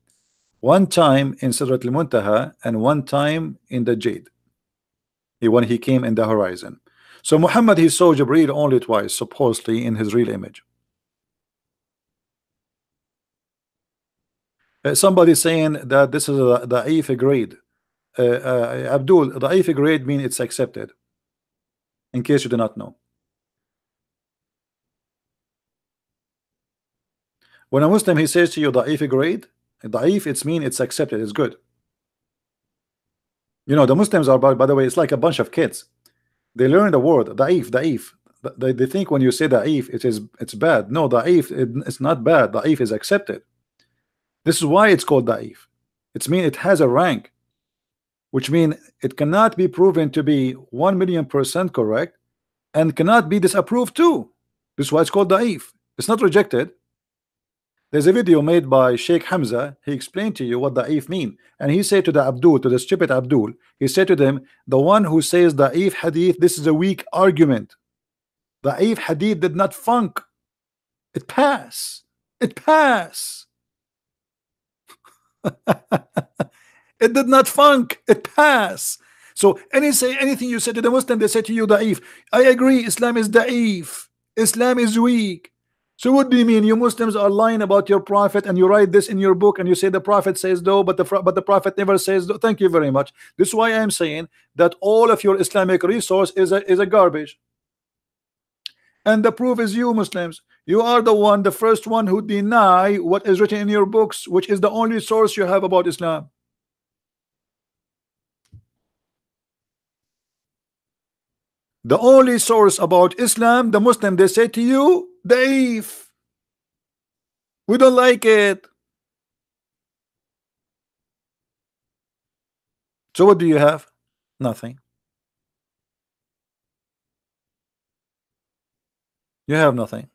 A: 1 time in Sidrat al-Muntaha and 1 time in the Jade, when he came in the horizon. So Muhammad he saw Jibreel only twice, supposedly in his real image. Somebody saying that this is a da'if grade. Abdul, da'if grade means it's accepted, in case you do not know. When a Muslim he says to you da'if grade, da'if, it's mean it's accepted, it's good. You know, the Muslims are, by the way, it's like a bunch of kids. They learn the word da'if. They think when you say da'if it's bad. No, da'if it's not bad. Da'if is accepted. This is why it's called da'if. It's mean it has a rank, which means it cannot be proven to be 1,000,000% correct and cannot be disapproved too. This is why it's called da'if. It's not rejected. There's a video made by Sheikh Hamza. He explained to you what da'if mean, and he said to the stupid Abdul, he said to them, the one who says da'if hadith, this is a weak argument. Da'if hadith did not funk. It pass. It pass. It did not funk. It pass. So anything you say to the Muslim, they say to you da'if. I agree, Islam is da'if. Islam is weak. So what do you mean? You Muslims are lying about your prophet, and you write this in your book, and you say the prophet says no, but the prophet never says no. Thank you very much. This is why I am saying that all of your Islamic resource is a garbage. And the proof is you Muslims. You are the first one who deny what is written in your books, which is the only source you have about Islam. The only source about Islam, the Muslim, they say to you, Da'if. We don't like it. So what do you have? Nothing. You have nothing.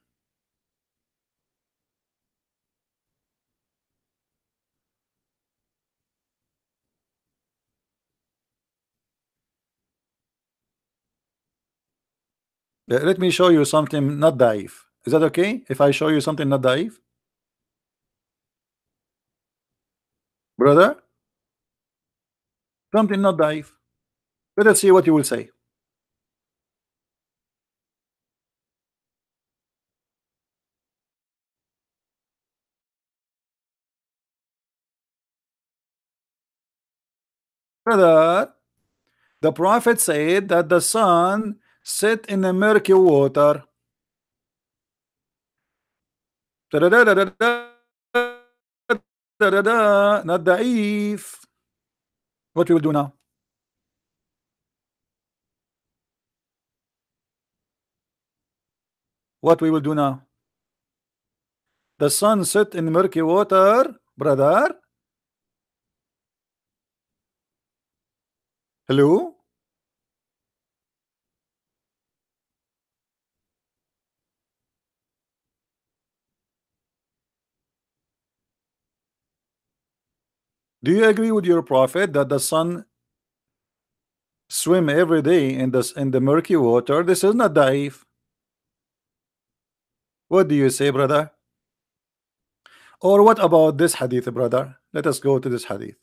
A: Let me show you something not da'if. Is that okay if I show you something not da'if? Brother? Something not da'if. Let us see what you will say. Brother, the prophet said that the sun set in the murky water. Not da'if. What we will do now? What we will do now? The sun set in murky water, brother. Hello? Do you agree with your prophet that the sun swim every day in the murky water? This is not da'if. What do you say, brother? Or what about this hadith, brother? Let us go to this hadith.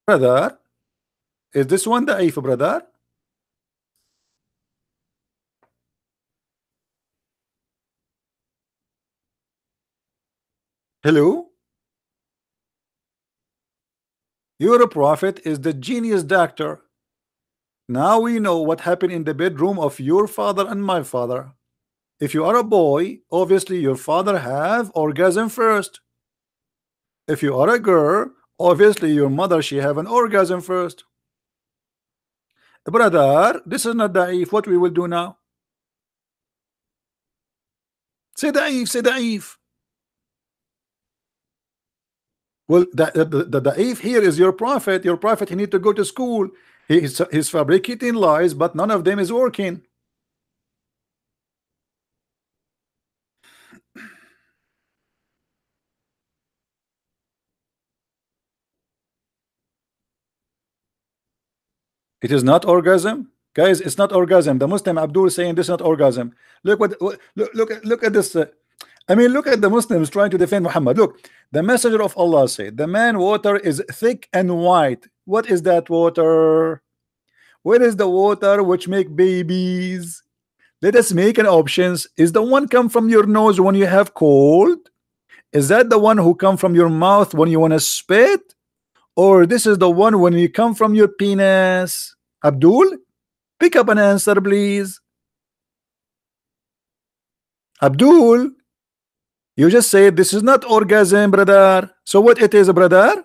A: Brother, is this one da'if, brother? Hello? Your prophet is the genius doctor. Now we know what happened in the bedroom of your father and my father. If you are a boy, obviously your father have orgasm first. If you are a girl, obviously your mother, she have an orgasm first. Brother, this is not da'if. What we will do now? Say da'if, say da'if. Well, the da'if here is your prophet. Your prophet, he need to go to school. He's fabricating lies, but none of them is working. It is not orgasm, guys. It's not orgasm. The Muslim Abdul saying this is not orgasm. Look look at this. I mean, look at the Muslims trying to defend Muhammad. Look, the messenger of Allah said, the man water is thick and white. What is that water? What is the water which make babies? Let us make an options. Is the one come from your nose when you have cold? Is that the one who come from your mouth when you want to spit? Or this is the one when you come from your penis? Abdul, pick up an answer, please. Abdul, you just said this is not orgasm, brother. So what it is, brother?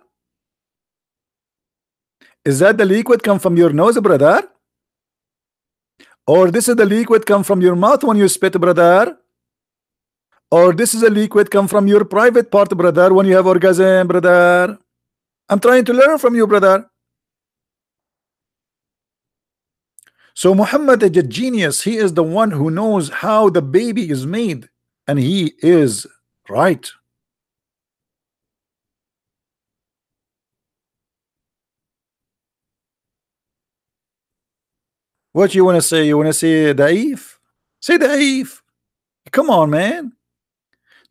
A: Is that the liquid come from your nose, brother? Or this is the liquid come from your mouth when you spit, brother? Or this is a liquid come from your private part, brother, when you have orgasm, brother? I'm trying to learn from you, brother. So Muhammad is a genius. He is the one who knows how the baby is made, and he is right. What you want to say? You want to say Da'if? Say Da'if. Come on, man.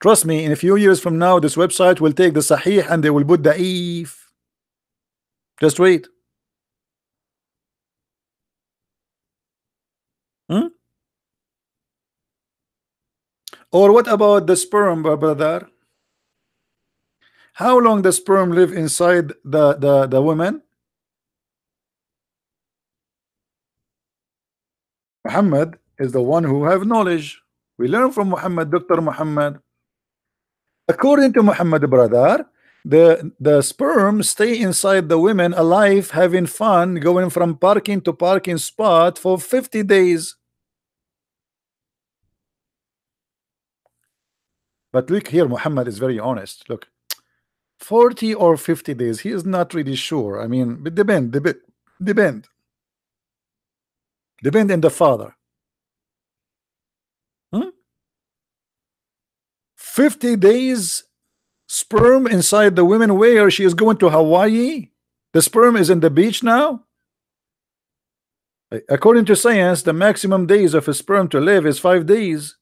A: Trust me, in a few years from now, this website will take the Sahih and they will put Da'if. Just wait. Hmm? Or what about the sperm, brother? How long the sperm live inside the woman? Muhammad is the one who have knowledge. We learn from Muhammad, Dr. Muhammad. According to Muhammad, brother, the sperm stay inside the women alive, having fun, going from parking to parking spot for 50 days. But look here, Muhammad is very honest. Look, 40 or 50 days, he is not really sure. I mean, it depend in the father. 50 days sperm inside the women. Where she is going to Hawaii? The sperm is in the beach now. According to science, the maximum days of a sperm to live is 5 days.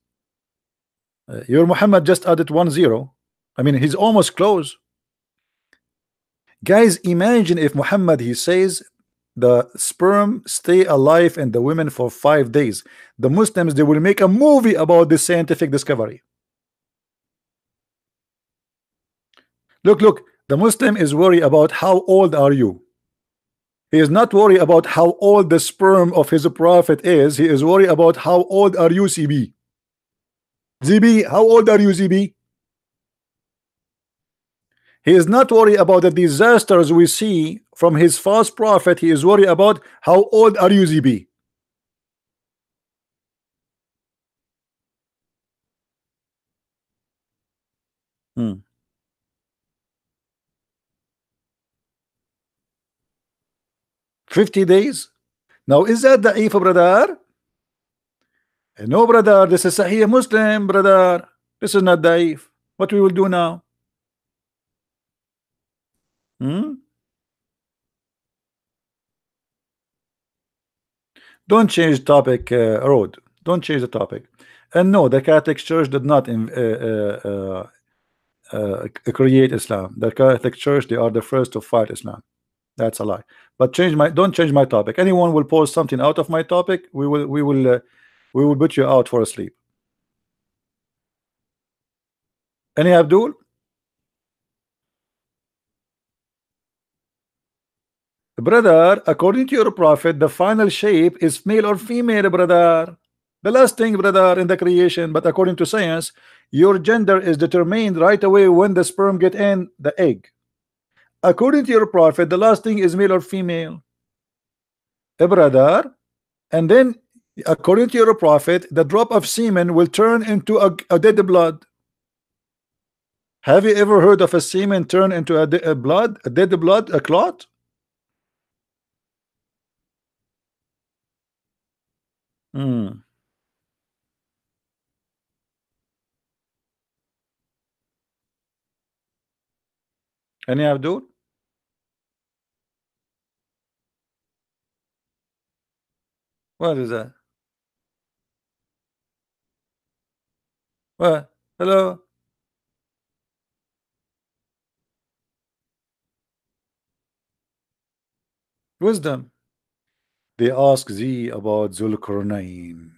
A: Your Muhammad just added 10. I mean, he's almost close. Guys, imagine if Muhammad, he says the sperm stay alive in the women for 5 days. The Muslims, they will make a movie about this scientific discovery. Look, the Muslim is worried about how old are you. He is not worried about how old the sperm of his prophet is. He is worried about how old are you, CB. ZB, how old are you, ZB? He is not worried about the disasters we see from his false prophet. He is worried about how old are you, ZB? 50 days. Now, is that da'if, brother? No, brother. This is Sahih Muslim, brother. This is not da'if. What we will do now? Don't change topic, Road. Don't change the topic. And no, the Catholic Church did not create Islam. The Catholic Church, they are the first to fight Islam. That's a lie. But don't change my topic. Anyone will post something out of my topic, we will put you out for a sleep. Any Abdul? Brother, according to your prophet, the final shape is male or female, brother. The last thing, brother, in the creation. But according to science, your gender is determined right away when the sperm get in the egg. According to your prophet, the last thing is male or female, brother. And then according to your prophet, the drop of semen will turn into a dead blood. Have you ever heard of a semen turn into a dead blood, a clot? Any Abdul? What is that? What? Hello? Wisdom. They ask thee about Zulkarnain.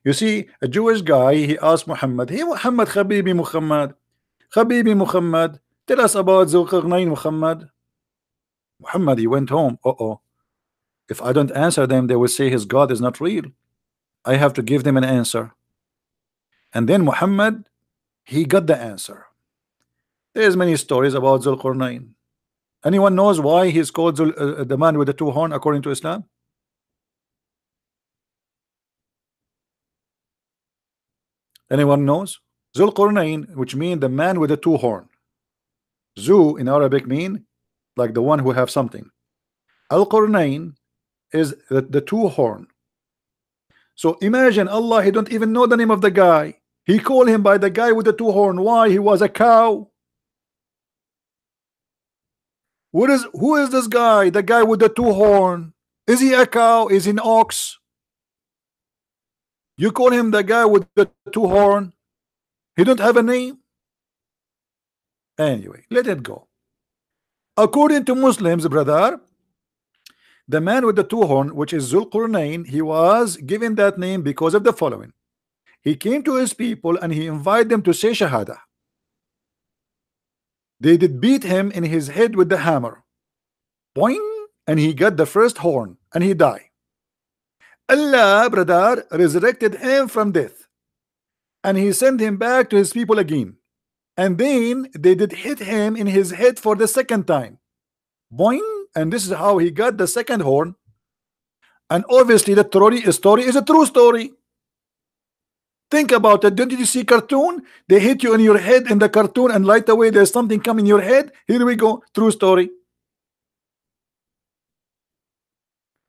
A: You see, a Jewish guy, he asked Muhammad, hey Muhammad, Habibi Muhammad, Habibi Muhammad, tell us about Zulkarnain, Muhammad. Muhammad, he went home. If I don't answer them, they will say his God is not real. I have to give them an answer. And then Muhammad, he got the answer. There's many stories about Zulkarnain. Anyone knows why he's called the man with the two horns according to Islam? Anyone knows? Zulkarnain, which means the man with the two horn. Zu in Arabic mean like the one who have something. Al-Qarnain is the two horn. So imagine Allah, he don't even know the name of the guy. He called him by the guy with the two horn. Why? He was a cow. Who is this guy? The guy with the two horn. Is he a cow? Is he an ox? You call him the guy with the two horn. He don't have a name. Anyway, let it go. According to Muslims, brother, the man with the two horn, which is Zulqarnain, he was given that name because of the following. He came to his people and he invited them to say Shahada. They did beat him in his head with the hammer. Boing, and he got the first horn and he died. Allah, brother, resurrected him from death and he sent him back to his people again. And then they did hit him in his head for the second time. Boing, and this is how he got the second horn. And obviously the story is a true story. Think about it. Didn't you see cartoon? They hit you in your head in the cartoon and right away there's something coming in your head. Here we go. True story.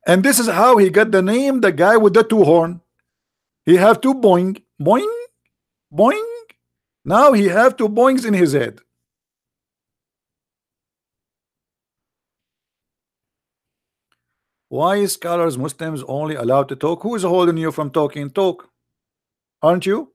A: And this is how he got the name, the guy with the two horn. He have two boing, boing, boing. Now he have two boings in his head. Why is scholars Muslims only allowed to talk? Who is holding you from talking? Talk. Aren't you?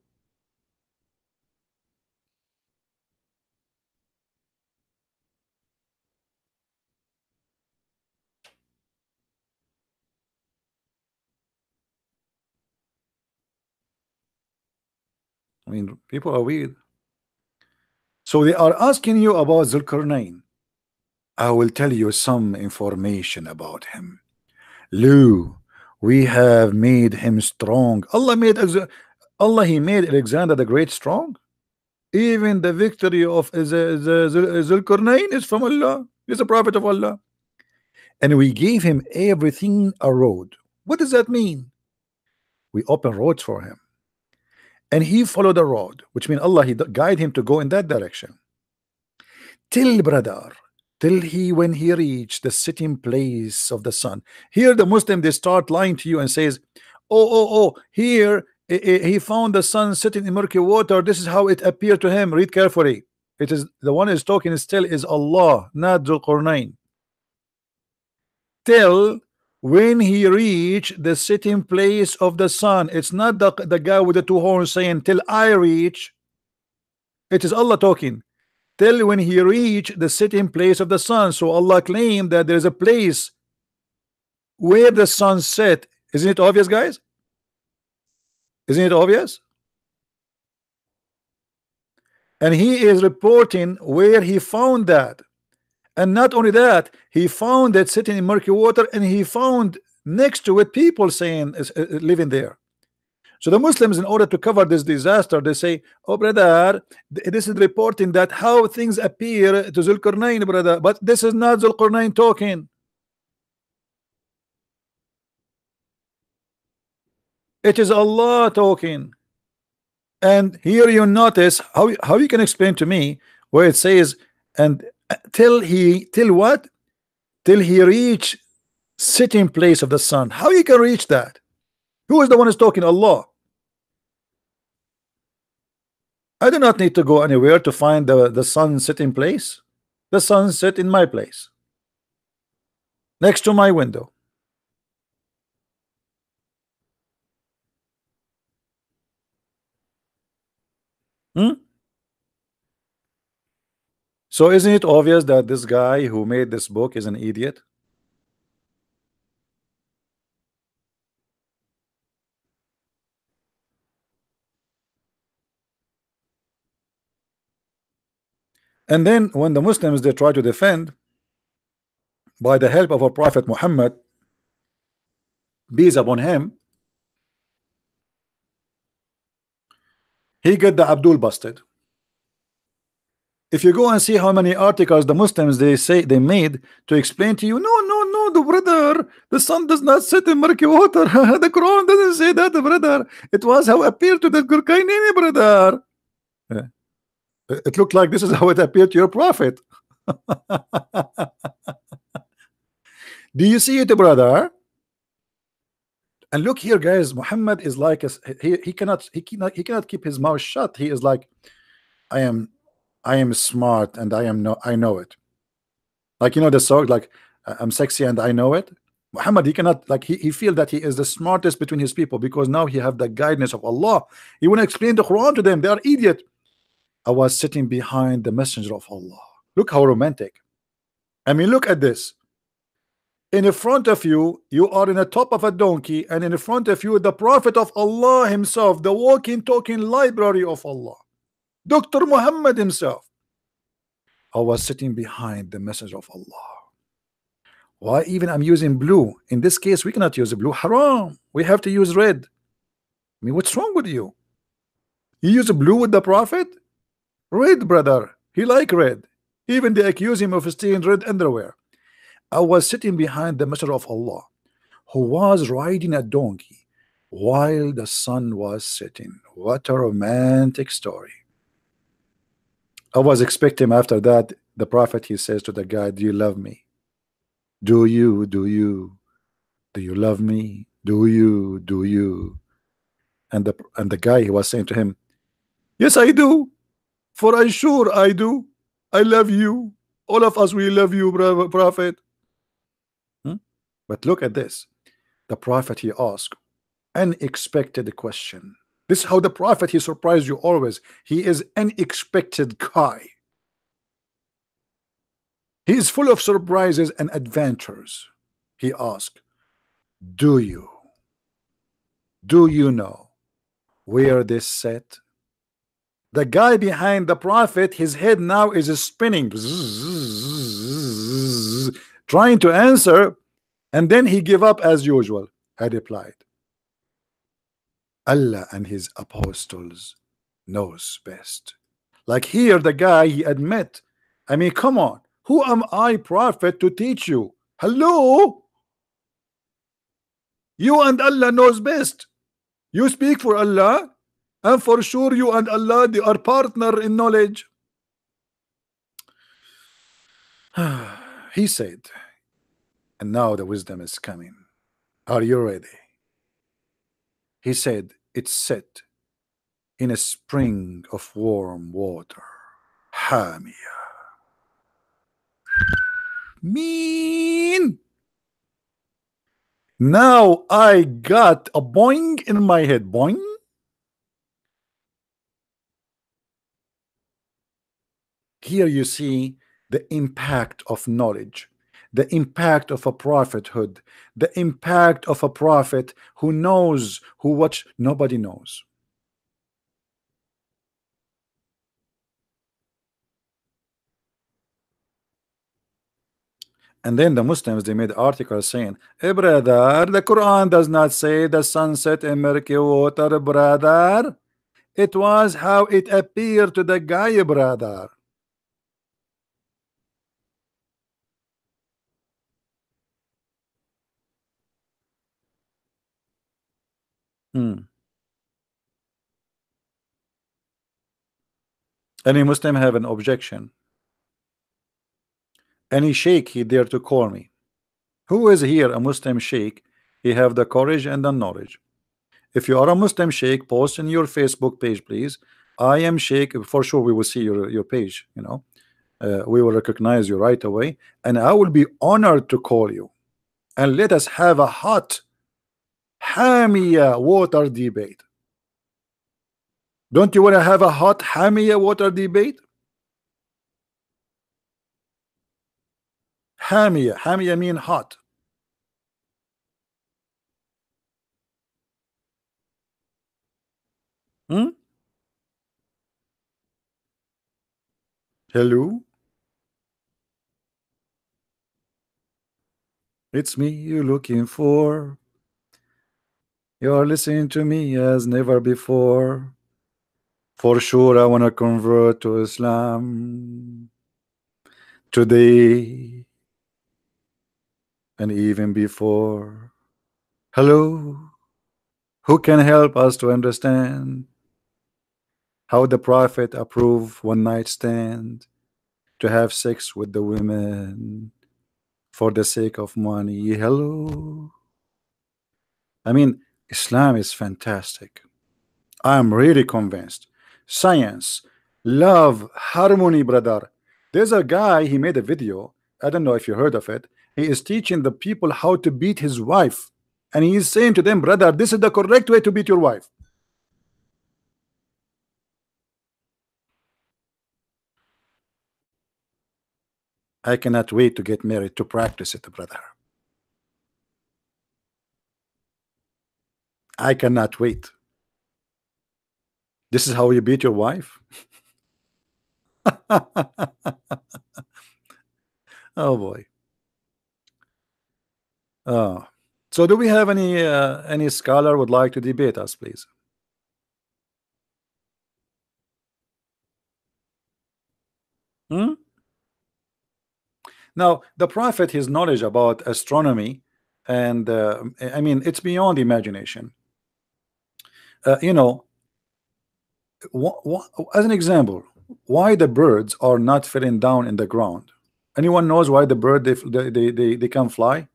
A: I mean, people are weird. So they are asking you about Zulkarnain. I will tell you some information about him. Lou, we have made him strong. Allah, he made Alexander the Great strong. Even the victory of Zulkarnain is from Allah. He's a prophet of Allah. And we gave him everything a road. What does that mean? We open roads for him. And he followed the road, which means Allah, he guide him to go in that direction. Till brother, till when he reached the sitting place of the sun. Here the Muslim, they start lying to you and says, oh, here he found the sun sitting in murky water. This is how it appeared to him. Read carefully. It is the one is talking still is Allah, not Zulqarnain. Till when he reached the sitting place of the sun. It's not the guy with the two horns saying till I reach. It is Allah talking. Till when he reached the sitting place of the sun. So Allah claimed that there is a place where the sun set. Isn't it obvious, guys? Isn't it obvious? And he is reporting where he found that. And not only that, he found it sitting in murky water, and he found next to it people saying living there. So the Muslims, in order to cover this disaster, they say, oh brother, this is reporting that how things appear to Zulqarnain, brother, but this is not Zulqarnain talking. It is Allah talking. And here you notice how you can explain to me where it says, and till what? Till he reach sitting place of the sun. How you can reach that? Who is the one who's talking? Allah. I do not need to go anywhere to find the sun sitting place. The sun sit in my place, next to my window. So isn't it obvious that this guy who made this book is an idiot? And then when the Muslims, they try to defend by the help of our Prophet Muhammad, peace upon him, he get the Abdul busted. If you go and see how many articles the Muslims they made to explain to you, no, the brother, the sun does not set in murky water. The Quran doesn't say that, brother. It was how it appeared to the Gurkainini, brother. It looked like this is how it appeared to your prophet. Do you see it, brother? And look here, guys. Muhammad is like he cannot keep his mouth shut. He is like, I am smart and I know it. Like, you know the song, like I'm sexy and I know it. Muhammad, he cannot, like, he feel that he is the smartest between his people because now he have the guidance of Allah. He want to explain the Quran to them. They are idiot. I was sitting behind the messenger of Allah. Look how romantic. I mean, look at this. In front of you, you are in the top of a donkey, and in front of you, the Prophet of Allah himself, the walking, talking library of Allah, Dr. Muhammad himself. I was sitting behind the messenger of Allah. Why even I'm using blue? In this case, we cannot use blue. Haram. We have to use red. I mean, what's wrong with you? You use blue with the Prophet? Red, brother. He like red. Even they accuse him of stealing red underwear. I was sitting behind the messenger of Allah, who was riding a donkey while the sun was setting. What a romantic story. I was expecting after that, the Prophet, he says to the guy, do you love me? Do you love me? Do you? And the guy, he was saying to him, yes, I do. For I sure I do. I love you. All of us, we love you, Prophet. But look at this. The Prophet, he asked unexpected question. This is how the Prophet, he surprised you always. He is unexpected guy. He is full of surprises and adventures. He asked, do you know where this set? The guy behind the Prophet, his head now is spinning, trying to answer, and then he gave up as usual. I replied, Allah and his apostles knows best. Like here, the guy, he admit, I mean, come on, who am I, Prophet, to teach you? Hello? You and Allah knows best. You speak for Allah, and for sure you and Allah, they are partner in knowledge. He said, and now the wisdom is coming. Are you ready? He said, it's set in a spring of warm water. Hamia. Mean. Now I got a boing in my head. Boing. Here you see the impact of knowledge, the impact of a prophethood, the impact of a prophet who knows what nobody knows. And then the Muslims, they made articles saying, hey brother, the Quran does not say the sunset in murky water, brother. It was how it appeared to the guy, brother. Any Muslim have an objection? Any sheikh he dare to call me? Who is here a Muslim sheikh? He have the courage and the knowledge. If you are a Muslim sheikh, post in your Facebook page, please. I am sheikh. For sure, we will see your page. You know, we will recognize you right away, and I will be honored to call you. And let us have a hot Hamia water debate. Don't you want to have a hot Hamia water debate? Hamia mean hot. Hello? It's me you're looking for. You're listening to me as never before. For sure, I want to convert to Islam today and even before. Hello? Who can help us to understand how the Prophet approved one night stand to have sex with the women for the sake of money? Hello? I mean, Islam is fantastic. I'm really convinced. Science, love, harmony, brother. There's a guy, he made a video. I don't know if you heard of it. He is teaching the people how to beat his wife, and he is saying to them, brother, this is the correct way to beat your wife. I cannot wait to get married to practice it, brother. I cannot wait. This is how you beat your wife? Oh boy. So do we have any scholar would like to debate us, please? Now, the prophet, his knowledge about astronomy, and I mean, it's beyond imagination. You know, as an example, why the birds are not fitting down in the ground? Anyone knows why the bird they can fly?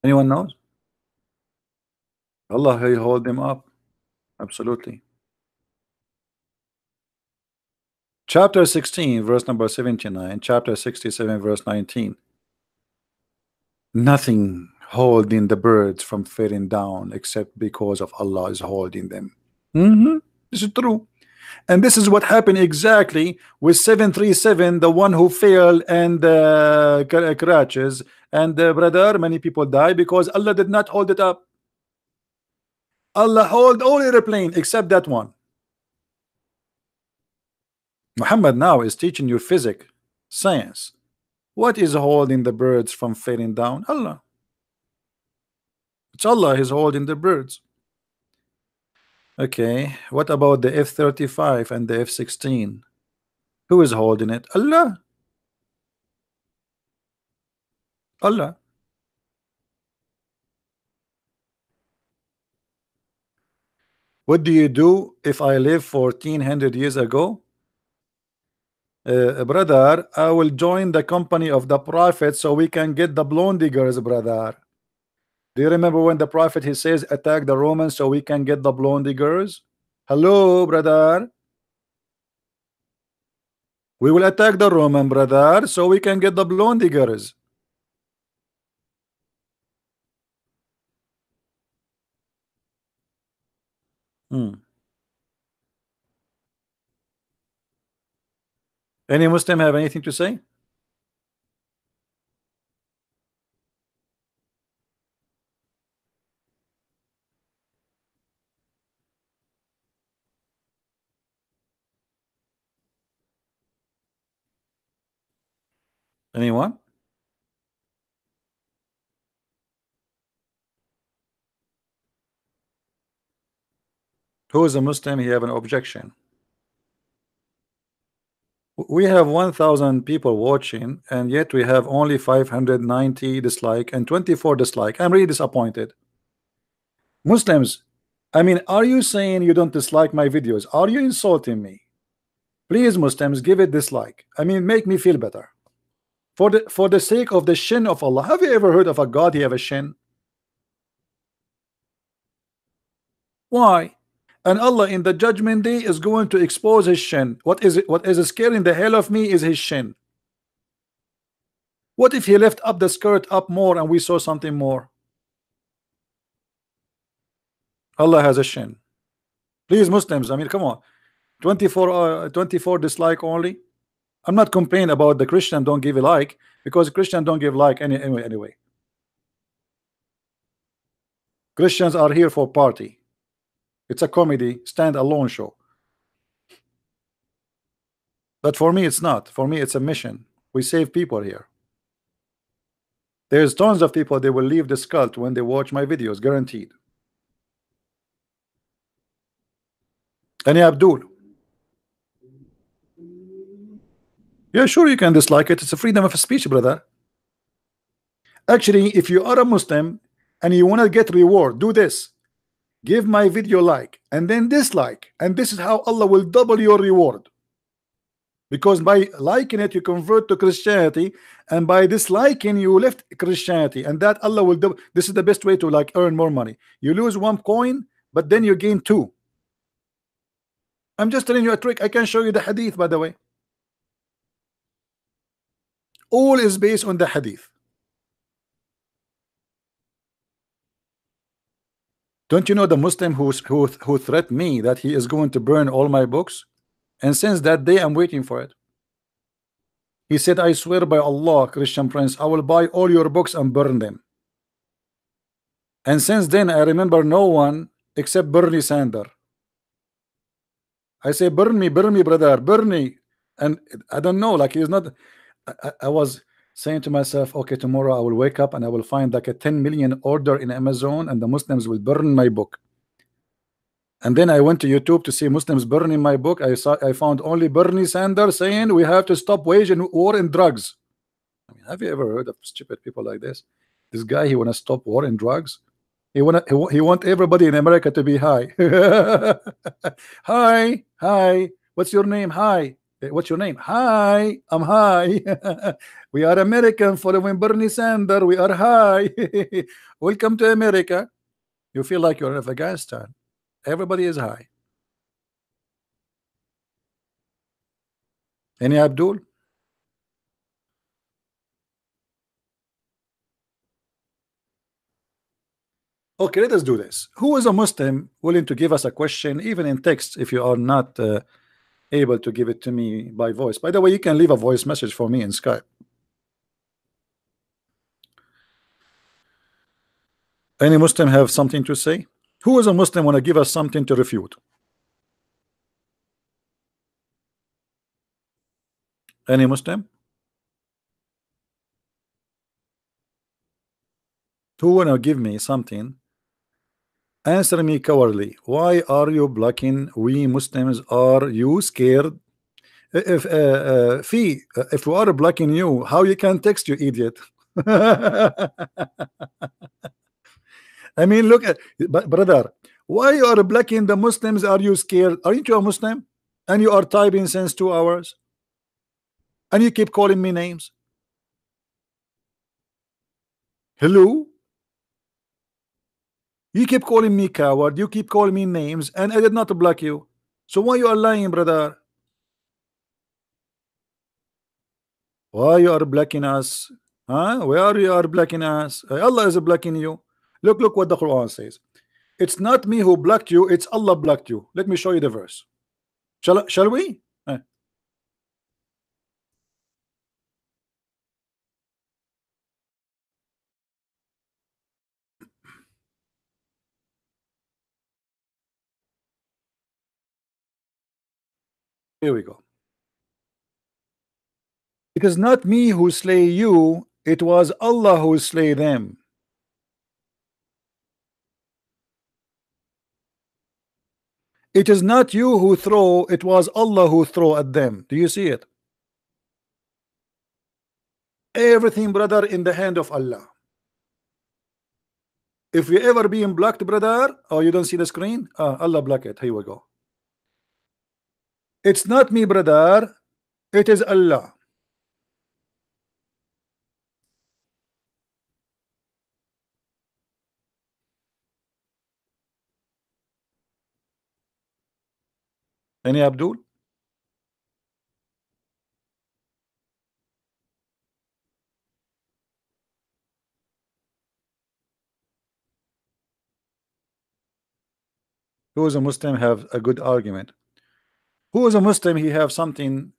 A: Anyone knows? Allah, he hold them up. Absolutely. Chapter 16, verse number 79, chapter 67, verse 19. Nothing holding the birds from falling down except because of Allah is holding them. This is true. And this is what happened exactly with 737, the one who failed and crashes. And brother, many people die because Allah did not hold it up. Allah hold all airplane except that one. Muhammad now is teaching you physics, science. What is holding the birds from falling down? Allah. It's Allah is holding the birds. Okay, what about the F-35 and the F-16? Who is holding it? Allah. Allah. What do you do if I live 1400 years ago? Brother, I will join the company of the prophet so we can get the blondie girls, brother. Do you remember when the prophet he says attack the Romans so we can get the blondie girls? Hello, brother. We will attack the Roman, brother, so we can get the blondie girls. Any Muslim have anything to say? Anyone? Who is a Muslim? He have an objection. We have 1,000 people watching, and yet we have only 590 dislike and 24 dislike. I'm really disappointed. Muslims, I mean, are you saying you don't dislike my videos? Are you insulting me? Please, Muslims, give it dislike. I mean, make me feel better. For the sake of the shin of Allah. Have you ever heard of a God he have a shin? Why? And Allah in the judgment day is going to expose his shin. What is it? What is scaring the hell of me is his shin. What if he left up the skirt up more and we saw something more? Allah has a shin. Please, Muslims, I mean, come on. 24 dislike only. I'm not complaining about the Christian don't give a like, because Christian don't give like anyway. Christians are here for party. It's a comedy stand-alone show. But for me it's not. For me it's a mission. We save people here. There's tons of people, they will leave this cult when they watch my videos, guaranteed. Any Abdul? Yeah, sure, you can dislike it. It's a freedom of speech, brother. Actually, if you are a Muslim and you want to get reward, do this. Give my video like and then dislike, and this is how Allah will double your reward. because by liking it you convert to Christianity, and by disliking you left Christianity, and that Allah will do. This is the best way to like earn more money. You lose one coin, but then you gain two. I'm just telling you a trick. I can show you the hadith, by the way. All is based on the hadith. Don't you know the Muslim who threatened me that he is going to burn all my books? And since that day I'm waiting for it. He said, I swear by Allah, Christian Prince, I will buy all your books and burn them. And since then I remember no one except Bernie Sanders. I say, burn me, brother, burn me. And I don't know, like he's not. I was saying to myself, okay, tomorrow I will wake up and I will find like a 10 million order in Amazon, and the Muslims will burn my book. And then I went to YouTube to see Muslims burning my book. I found only Bernie Sanders saying we have to stop waging war and drugs. I mean, have you ever heard of stupid people like this? This guy, he want to stop war and drugs. He want everybody in America to be high. Hi, what's your name? Hi, what's your name? Hi, I'm high. We are American following Bernie Sanders. We are high. Welcome to America. You feel like you're in Afghanistan. Everybody is high. Any Abdul? Okay, let us do this. Who is a Muslim willing to give us a question, even in text, if you are not able to give it to me by voice? By the way, you can leave a voice message for me in Skype. Any Muslim have something to say? Who is a Muslim want to give us something to refute? Any Muslim? Who want to give me something? Answer me cowardly. Why are you blocking we Muslims? Are you scared? If if we are blocking you, how you can text, you idiot? I mean, look at, but brother, why you are blocking the Muslims? Are you scared? Aren't you a Muslim? And you are typing since 2 hours, and you keep calling me names. Hello? You keep calling me coward, you keep calling me names, and I did not block you. So why you are lying, brother? Why you are blocking us? Huh? Where you are blocking us? Allah is blocking you. Look what the Quran says. It's not me who blocked you, it's Allah blocked you. Let me show you the verse. Shall we? Here we go. It is not me who slay you, it was Allah who slay them. It is not you who throw, it was Allah who throw at them. Do you see it? Everything, brother, in the hand of Allah. If you ever being blocked, brother, oh, you don't see the screen? Allah block it. Here we go. It's not me, brother, it is Allah. Any Abdul? Who is a Muslim have a good argument? Who is a Muslim? He have something.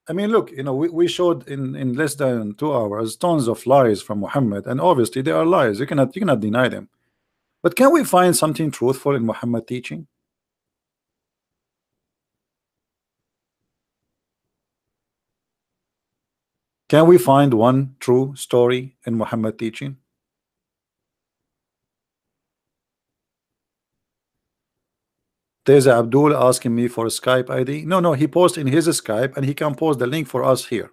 A: I mean, look, you know, we showed in less than 2 hours tons of lies from Muhammad, and obviously they are lies. You cannot deny them. But can we find something truthful in Muhammad teaching? Can we find one true story in Muhammad teaching? There's Abdul asking me for a Skype ID. No, he posts in his Skype, and he can post the link for us here.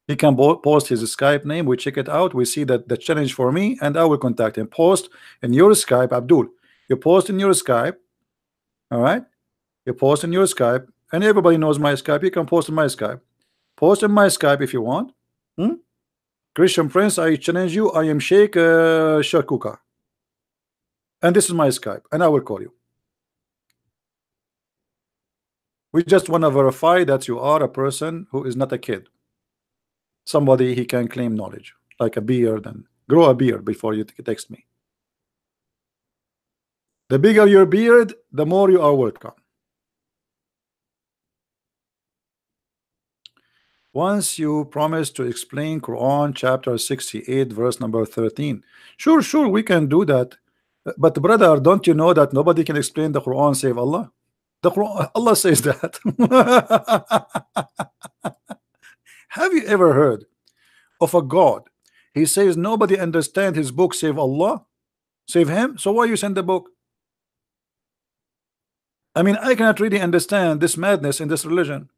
A: He can post his Skype name. We check it out. We see that the challenge for me, and I will contact him. Post in your Skype, Abdul. You post in your Skype. All right. You post in your Skype. and everybody knows my Skype. You can post in my Skype. Post in my Skype if you want. Christian Prince, I challenge you. I am Sheikh Shakuka, and this is my Skype, and I will call you. We just want to verify that you are a person who is not a kid. Somebody he can claim knowledge, like a beard, and grow a beard before you text me. The bigger your beard, the more you are welcome. Once you promise to explain Quran chapter 68 verse number 13. Sure, we can do that. But brother, don't you know that nobody can explain the Quran save Allah? The Quran, Allah says that. Have you ever heard of a God? He says nobody understand his book save Allah, save him. So why you send the book? I mean, I cannot really understand this madness in this religion.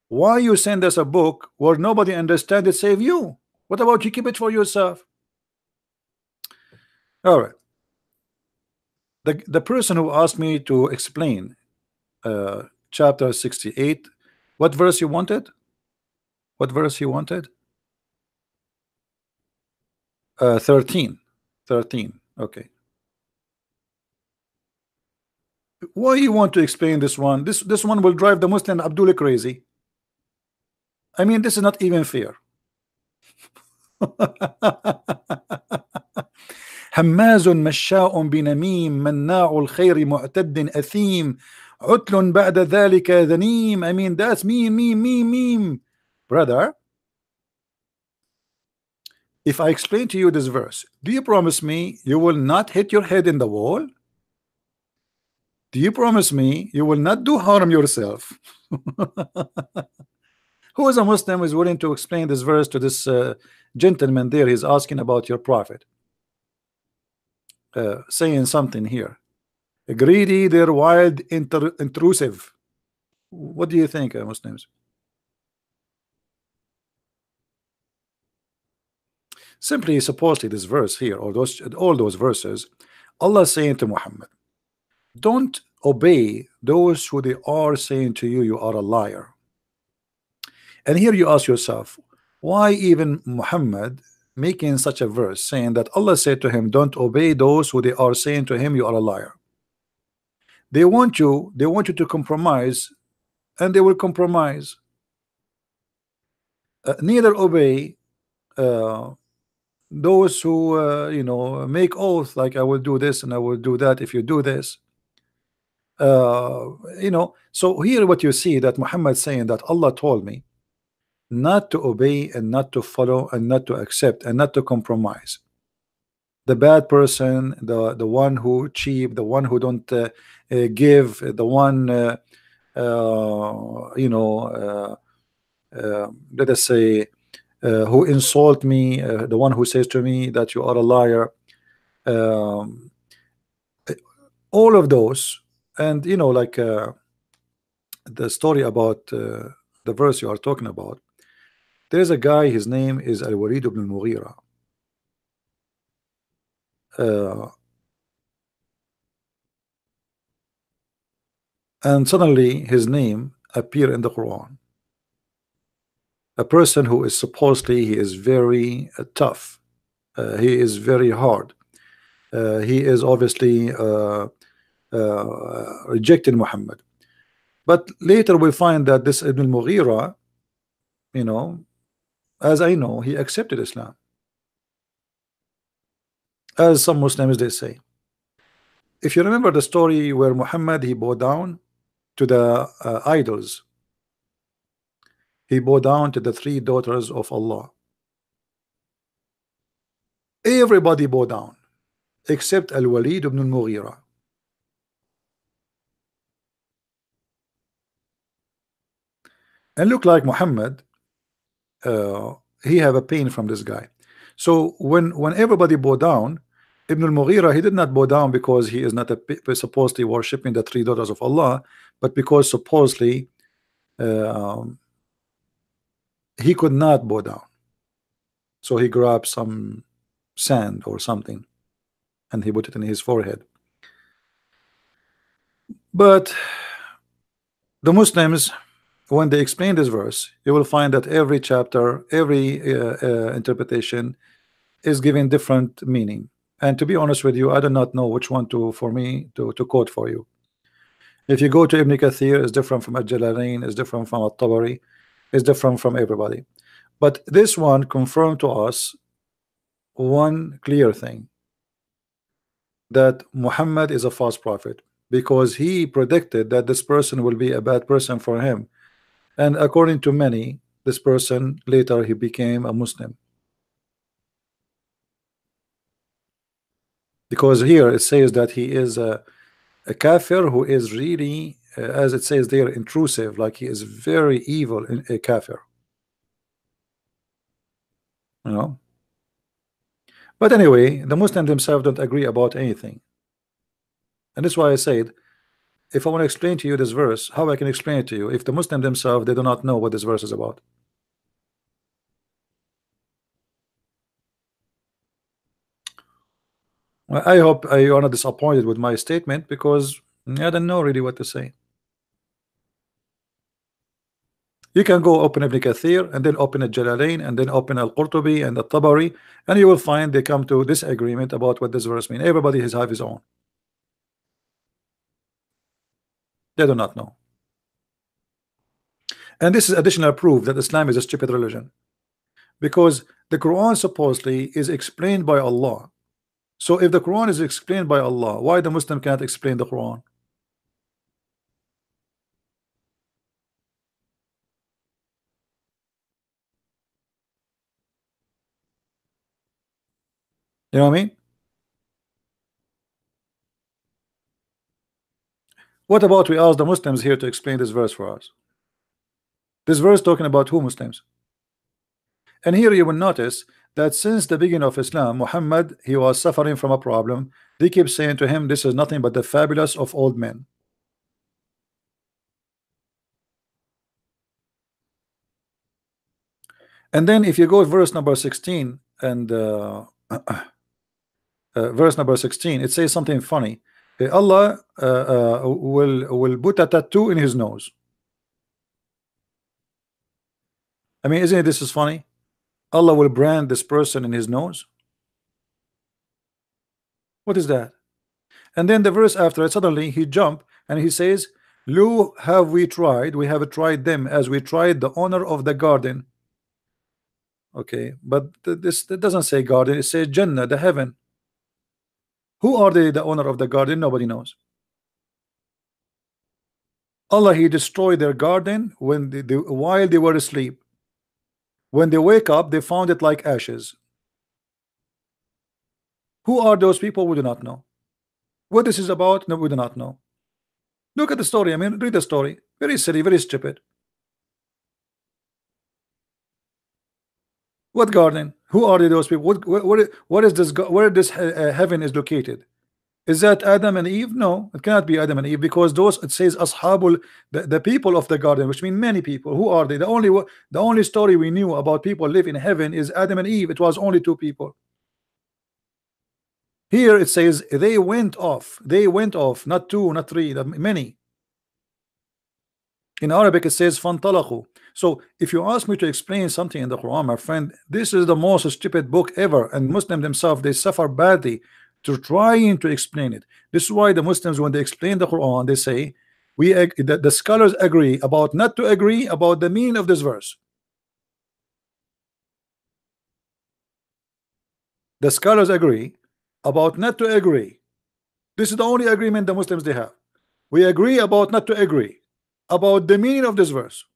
A: Why you send us a book where nobody understand it save you? What about you keep it for yourself? All right. The person who asked me to explain chapter 68, what verse you wanted? What verse you wanted? 13. Okay. Why you want to explain this one? This one will drive the Muslim Abdullah crazy. I mean, this is not even fair. هماز مشاء بنميم مناع الخير معتد أثيم عتل بعد ذلك ذنيم. I mean, that's meme. Brother, if I explain to you this verse, do you promise me you will not hit your head in the wall? Do you promise me you will not do harm yourself? Who is a Muslim is willing to explain this verse to this gentleman there? He's asking about your prophet, saying something here. Greedy, they're wild, intrusive. What do you think, Muslims? Simply, supposedly, this verse here, or all those verses, Allah saying to Muhammad, don't obey those who they are saying to you, you are a liar. And here you ask yourself, why even Muhammad making such a verse saying that Allah said to him, don't obey those who they are saying to him, you are a liar? They want you to compromise, and they will compromise. Neither obey those who make oath like I will do this and I will do that if you do this. So here what you see that Muhammad saying that Allah told me not to obey and not to follow and not to accept and not to compromise. The bad person, the one who cheap, the one who don't give, the one let us say who insult me, the one who says to me that you are a liar, all of those. And like the story about the verse you are talking about, there's a guy, his name is Al-Walid ibn al-Mughira. And suddenly his name appeared in the Quran. A person who is supposedly he is very tough, he is very hard, he is obviously rejecting Muhammad. But later we find that this Ibn al-Mughira, as I know, he accepted Islam, as some Muslims they say. If you remember the story where Muhammad he bowed down to the idols, he bowed down to the 3 daughters of Allah. Everybody bowed down except Al-Walid ibn al-Mughira. And look like Muhammad, he have a pain from this guy. So when everybody bowed down, Ibn al-Mughira, he did not bow down because he is not supposedly worshipping the 3 daughters of Allah, but because supposedly he could not bow down. So he grabbed some sand or something and he put it in his forehead. But The Muslims, when they explain this verse, you will find that every chapter, every interpretation is given different meaning. And to be honest with you, I do not know which one for me to quote for you. If you go to Ibn Kathir, it's different from Al-Jalalain, it's different from Al-Tabari, it's different from everybody. But this one confirmed to us one clear thing, that Muhammad is a false prophet, because he predicted that this person will be a bad person for him. And according to many, this person later he became a Muslim. Because here it says that he is a kafir who is really, as it says there, intrusive, like he is very evil in a kafir. You know. But anyway, the Muslims themselves don't agree about anything. And that's why I said, if I want to explain to you this verse, how I can explain it to you if the Muslims themselves, they do not know what this verse is about. Well, I hope you are not disappointed with my statement, because I don't know really what to say. You can go open Ibn Kathir and then open Al-Jalalain and then open Al-Qurtubi and Al-Tabari, and you will find they come to this agreement about what this verse means. Everybody has his own. They do not know. And this is additional proof that Islam is a stupid religion, because the Quran supposedly is explained by Allah. So if the Quran is explained by Allah, why the Muslim cannot explain the Quran? You know what I mean? What about we ask the Muslims here to explain this verse for us? This verse talking about who? Muslims. And here you will notice that since the beginning of Islam, Muhammad, he was suffering from a problem. They keep saying to him, this is nothing but the fabulous of old men. And then if you go to verse number 16 and verse number 16, it says something funny. Allah will put a tattoo in his nose. I mean, isn't this is funny? Allah will brand this person in his nose. What is that? And then the verse after it, suddenly he jumped and he says, "Lo, have we tried? We have tried them as we tried the owner of the garden." Okay, but this doesn't say garden, it says Jannah, the heaven. Who are they, the owner of the garden? Nobody knows. Allah, he destroyed their garden when while they were asleep. When they wake up, they found it like ashes. Who are those people? We do not know. What this is about? No, we do not know. Look at the story. I mean, read the story. Very silly, very stupid. What garden? Who are those people? What is this? Where this heaven is located? Is that Adam and Eve? No, it cannot be Adam and Eve, because those, it says Ashabul, the people of the garden, which mean many people. Who are they? The only story we knew about people live in heaven is Adam and Eve. It was only two people. Here it says they went off. They went off, not two, not three, many. In Arabic it says fantalaqu. So if you ask me to explain something in the Quran, my friend, this is the most stupid book ever, and Muslims themselves, they suffer badly to trying to explain it. This is why the Muslims, when they explain the Quran, they say the scholars agree about not to agree about the meaning of this verse. The scholars agree about not to agree. This is the only agreement the Muslims they have. We agree about not to agree about the meaning of this verse.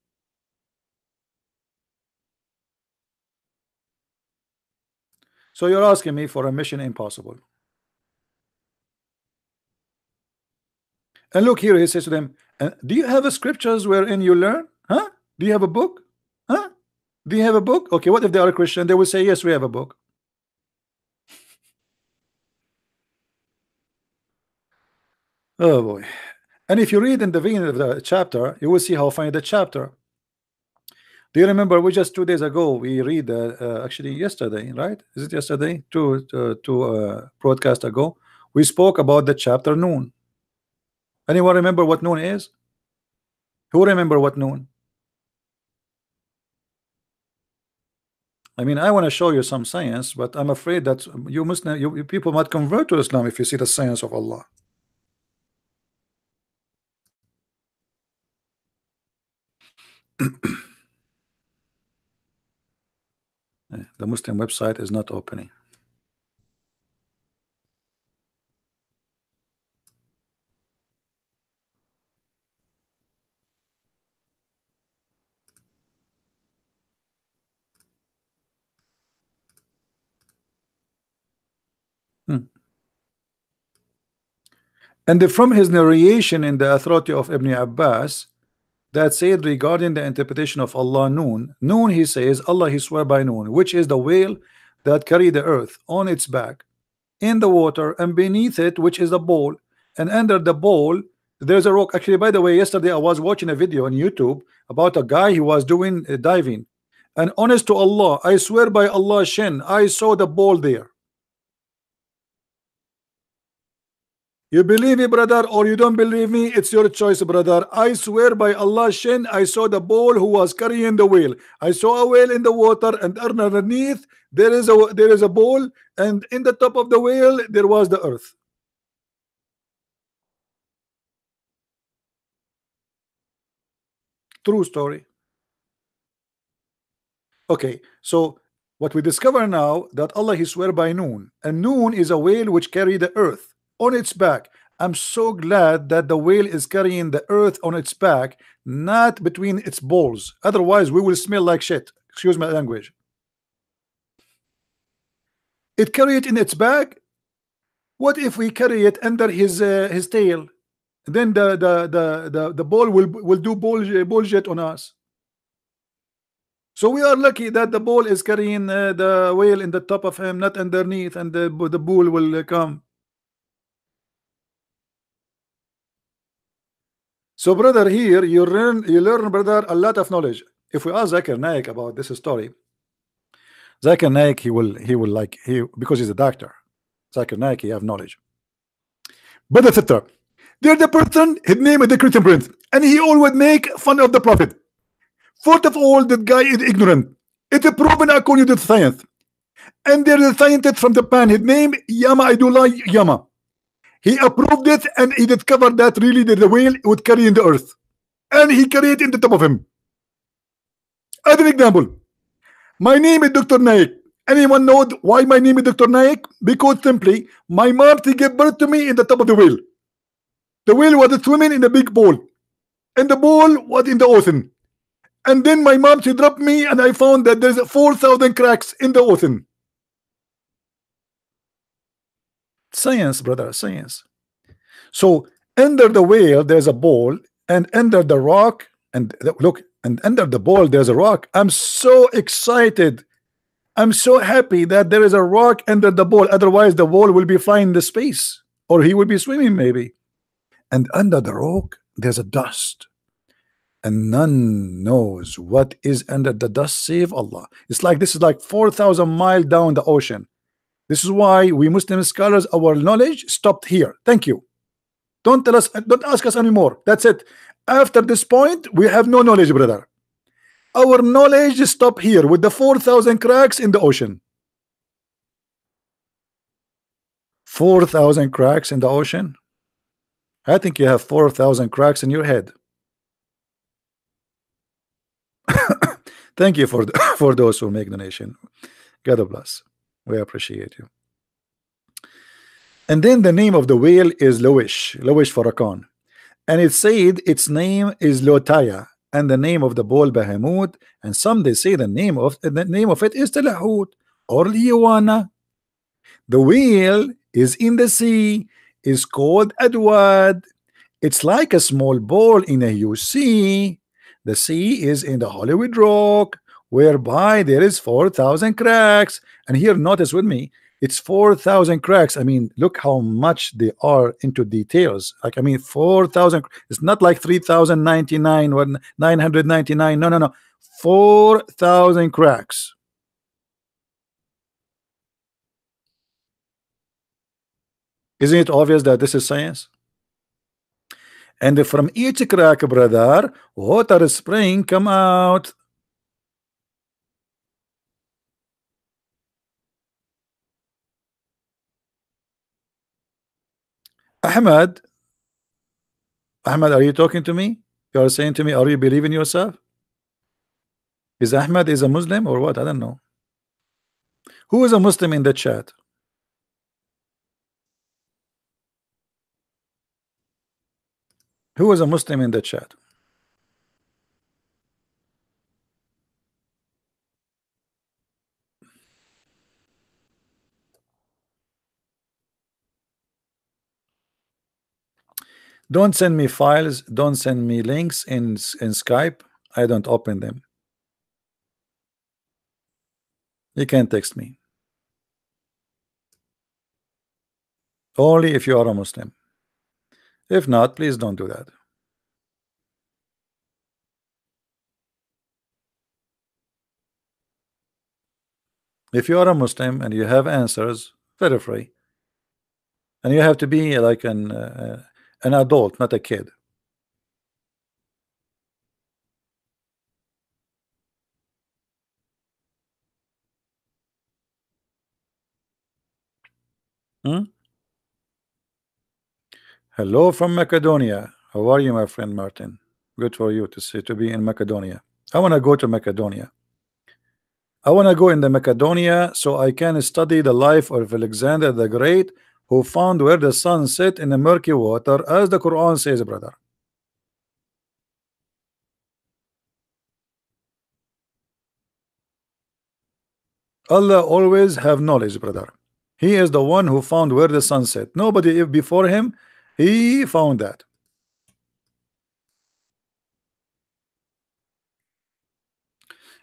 A: So you're asking me for a mission impossible. And look here, he says to them, do you have a scriptures wherein you learn? Huh? Do you have a book? Huh? Do you have a book? Okay, what if they are a Christian? They will say, yes, we have a book. Oh boy. And if you read in the beginning of the chapter, you will see how funny the chapter. Do you remember we just 2 days ago we read actually yesterday, right? Is it yesterday? Two broadcast ago, we spoke about the chapter Noon. Anyone remember what Noon is? Who remember what noon? I mean, I want to show you some science, but I'm afraid that you must you people might convert to Islam if you see the science of Allah. The Muslim website is not opening. And from his narration in the authority of Ibn Abbas that said regarding the interpretation of Allah noon, noon he says Allah he swear by noon, which is the whale that carry the earth on its back in the water, and beneath it which is a bowl, and under the bowl there's a rock. Actually, by the way, yesterday I was watching a video on YouTube about a guy who was doing diving, and honest to Allah, I swear by Allah Shin, I saw the bowl there. You believe me, brother, or you don't believe me? It's your choice, brother. I swear by Allah Shin, I saw the bull who was carrying the whale. I saw a whale in the water, and underneath there is a bull, and in the top of the whale there was the earth. True story. Okay, so what we discover now that Allah he swear by noon, and noon is a whale which carry the earth on its back. I'm so glad that the whale is carrying the earth on its back, not between its balls. Otherwise, we will smell like shit. Excuse my language. It carry it in its back. What if we carry it under his tail? Then the ball will do bullshit on us. So we are lucky that the ball is carrying the whale in the top of him, not underneath, and the bull will come. So, brother, here you learn, brother, a lot of knowledge. If we ask Zakir Naik about this story, Zakir Naik he will like because he's a doctor. Zakir Naik he have knowledge. But etc. There's the person, his name is the Christian Prince, and he always make fun of the Prophet. First of all, that guy is ignorant. It's proven according to science. And there is a scientist from Japan, his name Yama Idullah Yama. He approved it, and he discovered that really the whale would carry in the earth, and he carried it in the top of him. As an example, my name is Dr. Naik. Anyone know why my name is Dr. Naik? Because simply my mom she gave birth to me in the top of the whale. The whale was swimming in a big bowl, and the bowl was in the ocean. And then my mom she dropped me, and I found that there's 4,000 cracks in the ocean. Science, brother, science. So under the whale there's a bowl, and under the rock, and look, and under the bowl there's a rock. I'm so excited. I'm so happy that there is a rock under the bowl. Otherwise the bowl will be flying in the space, or he will be swimming maybe. And under the rock there's a dust, and none knows what is under the dust save Allah. It's like this is like 4,000 miles down the ocean. This is why we Muslim scholars, our knowledge stopped here. Thank you. Don't tell us, don't ask us anymore. That's it. After this point, we have no knowledge, brother. Our knowledge stop here with the 4,000 cracks in the ocean. 4,000 cracks in the ocean? I think you have 4,000 cracks in your head. Thank you for those who make donation. God bless. We appreciate you. And then the name of the whale is Lowish Farrakhan, and it said its name is Lotaya, and the name of the bull Bahamut, and some they say the name of it is Talahut or Liwana. The whale is in the sea, is called Adwad. It's like a small ball in a huge sea. The sea is in the Hollywood Rock, whereby there is 4,000 cracks. And here, notice with me, it's 4,000 cracks. I mean, look how much they are into details. Like, I mean, 4,000. It's not like 3,099 or 999. No. 4,000 cracks. Isn't it obvious that this is science? And from each crack, brother, water spring come out. Ahmad, Ahmad, are you talking to me? You are saying to me, are you believing yourself? Is Ahmad is a Muslim or what? I don't know. Who is a Muslim in the chat? Who is a Muslim in the chat? Don't send me files. Don't send me links in Skype. I don't open them. You can text me. Only if you are a Muslim. If not, please don't do that. If you are a Muslim and you have answers, feel free. And you have to be like an adult, not a kid. Hello from Macedonia. How are you, my friend Martin? Good for you to be in Macedonia. I want to go to Macedonia. I want to go in the Macedonia so I can study the life of Alexander the Great, who found where the sun set in the murky water, as the Quran says, brother. Allah always have knowledge, brother. He is the one who found where the sun set. Nobody before him, he found that.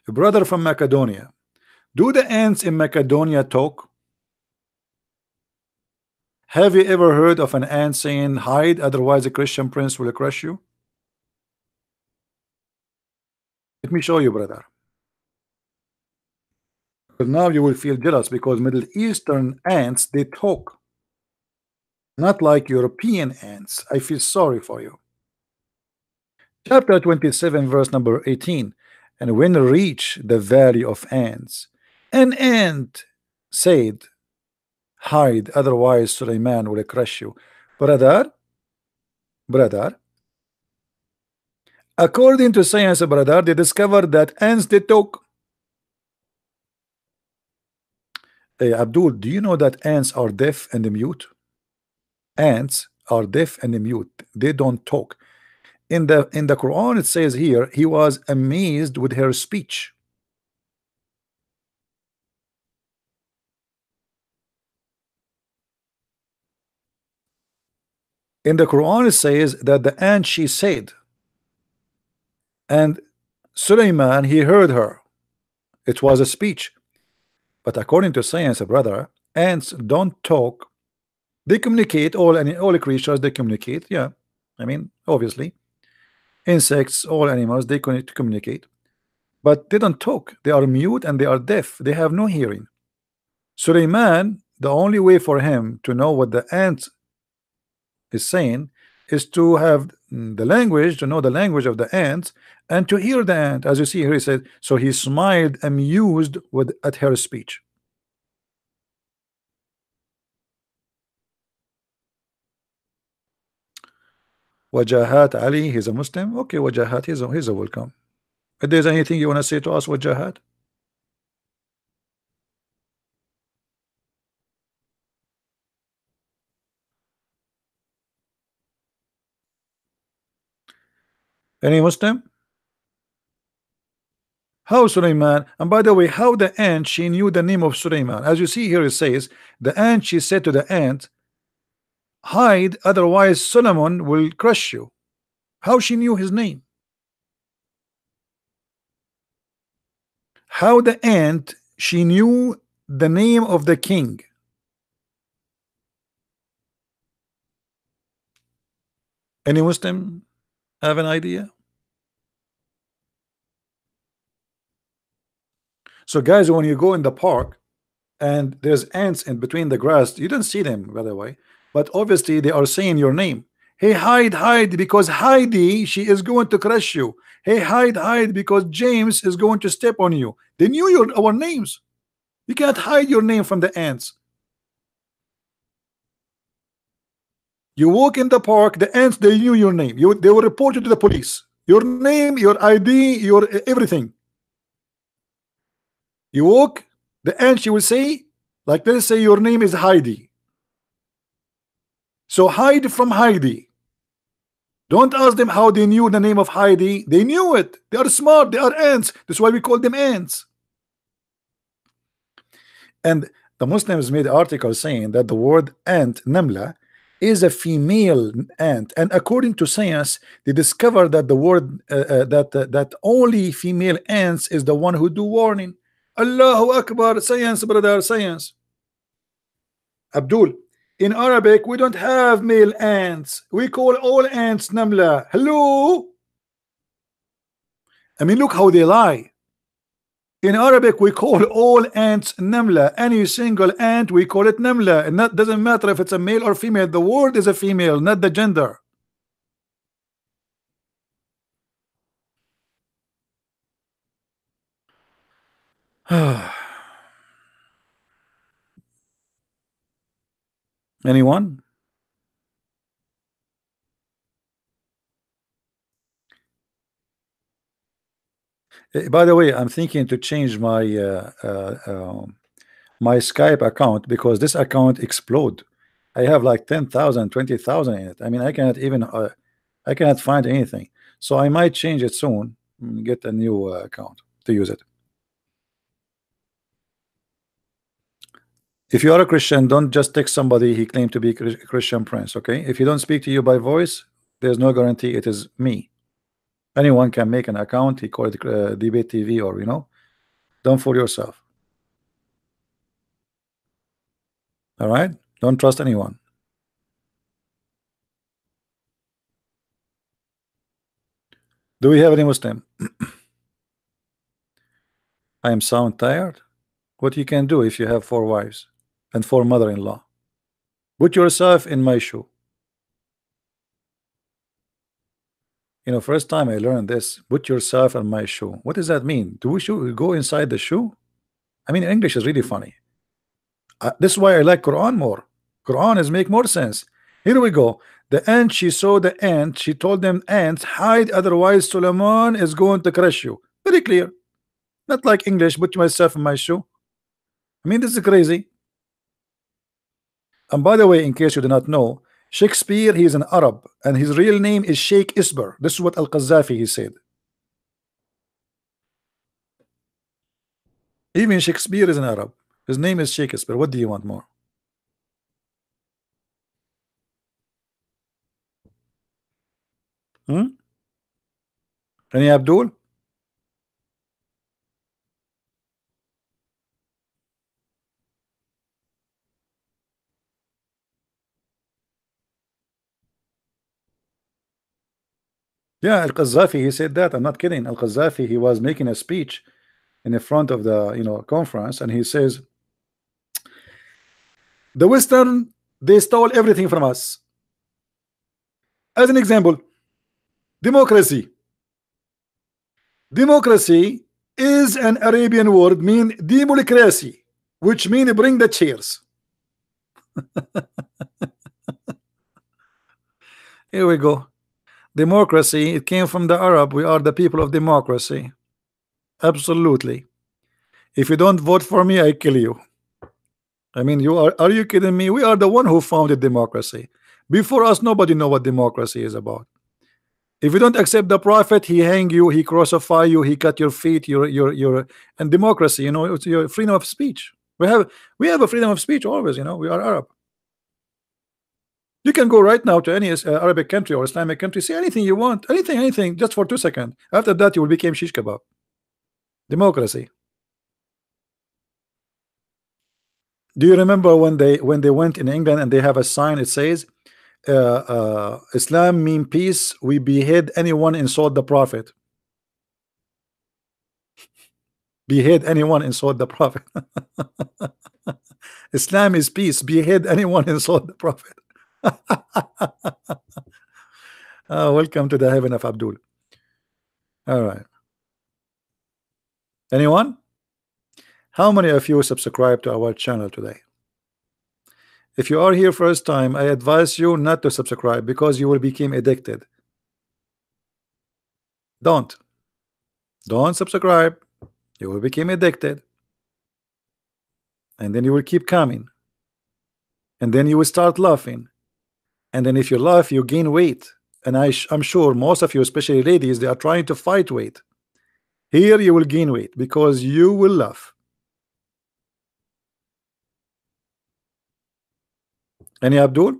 A: A brother from Macedonia. Do the ants in Macedonia talk? Have you ever heard of an ant saying, hide, otherwise a Christian prince will crush you? Let me show you, brother. Because now you will feel jealous because Middle Eastern ants, they talk. Not like European ants. I feel sorry for you. Chapter 27, verse number 18. And when reach the valley of ants, an ant said, hide, otherwise Suleiman will crush you. Brother, according to science, brother, they discovered that ants they talk. Hey, Abdul, do you know that ants are deaf and mute? Ants are deaf and mute. They don't talk. In the Quran, it says here, he was amazed with her speech. In the Quran, it says that the ant she said, and Suleiman he heard her. It was a speech. But according to science, brother, ants don't talk. They communicate. All creatures they communicate. Yeah, I mean obviously, insects, all animals they communicate, but they don't talk. They are mute and they are deaf. They have no hearing. Suleiman, the only way for him to know what the ant is saying is to have the language, to know the language of the ants, and to hear the ant. As you see here, he said, so he smiled, amused at her speech. Wajahat Ali, he's a Muslim. Okay, Wajahat, he's a welcome. If there's anything you want to say to us, Wajahat? Any Muslim? How Suleiman? And by the way, how the ant she knew the name of Suleiman? As you see here, it says the ant she said to the ant, hide, otherwise Solomon will crush you. How she knew his name? How the ant she knew the name of the king? Any Muslim have an idea? So guys, when you go in the park and there's ants in between the grass, you don't see them, by the way, but obviously they are saying your name.
C: Hey, hide because Heidi, she is going to crush you. Hey, hide because James is going to step on you. They knew our names. You can't hide your name from the ants. You walk in the park, the ants, they knew your name. They will report you to the police. Your name, your ID, your everything. You walk, the ant, she will say, like, let's say your name is Heidi. So hide from Heidi. Don't ask them how they knew the name of Heidi. They knew it. They are smart. They are ants. That's why we call them ants. And the Muslims made articles saying that the word ant, namla, is a female ant. And according to science, they discovered that the word that only female ants is the one who do warning. Allahu Akbar. Science, brother, science. Abdul, in Arabic, we don't have male ants. We call all ants namla. Hello? I mean, look how they lie. In Arabic, we call all ants namla. Any single ant, we call it namla. And that doesn't matter if it's a male or female. The word is a female, not the gender. Anyone? By the way, I'm thinking to change my my Skype account because this account explode. I have like 10,000, 20,000 in it. I mean, I cannot even I cannot find anything. So I might change it soon, get a new account to use it. If you are a Christian, don't just text somebody he claimed to be Christian Prince, okay? If he don't speak to you by voice, there's no guarantee it is me. Anyone can make an account. He called it Debate TV, or don't fool yourself. All right, don't trust anyone. Do we have any Muslim? I am sound tired. What you can do if you have 4 wives and 4 mother-in-law? Put yourself in my shoe. First time I learned this, put yourself in my shoe. What does that mean? Do we go inside the shoe? I mean, English is really funny. This is why I like Quran more. Quran is make more sense. Here we go. The ant, she saw the ant. She told them, ants, hide, otherwise Suleiman is going to crush you. Very clear. Not like English, put myself in my shoe. I mean, this is crazy. And by the way, in case you do not know, Shakespeare, he is an Arab, and his real name is Sheikh Isber. This is what Al-Qazafi he said. Even Shakespeare is an Arab. His name is Sheikh Isber. What do you want more? Any Abdul? Yeah, Al-Qazafi, he said that. I'm not kidding. Al-Qazafi, he was making a speech in the front of the conference, and he says, the Western, they stole everything from us. As an example, democracy. Democracy is an Arabian word, mean democracy, which means bring the chairs. Here we go. Democracy, it came from the Arab. We are the people of democracy. Absolutely. If you don't vote for me, I kill you. I mean, are you kidding me? We are the one who founded democracy. Before us, nobody know what democracy is about. If you don't accept the prophet, he hang you, he crucify you, he cut your feet, and democracy, it's your freedom of speech. We have a freedom of speech always, we are Arab. You can go right now to any Arabic country or Islamic country, say anything you want, anything, just for 2 seconds. After that, you will become shish kebab. Democracy. Do you remember when they went in England and they have a sign, it says Islam mean peace, we behead anyone insult the prophet. Behead anyone insult the prophet. Islam is peace, behead anyone insult the prophet. Welcome to the heaven of Abdul. All right. Anyone? How many of you subscribe to our channel today? If you are here first time, I advise you not to subscribe because you will become addicted. Don't subscribe. You will become addicted, and then you will keep coming, and then you will start laughing, and then if you laugh you gain weight. And I'm sure most of you, especially ladies, they are trying to fight weight. Here you will gain weight because you will laugh. Any Abdul?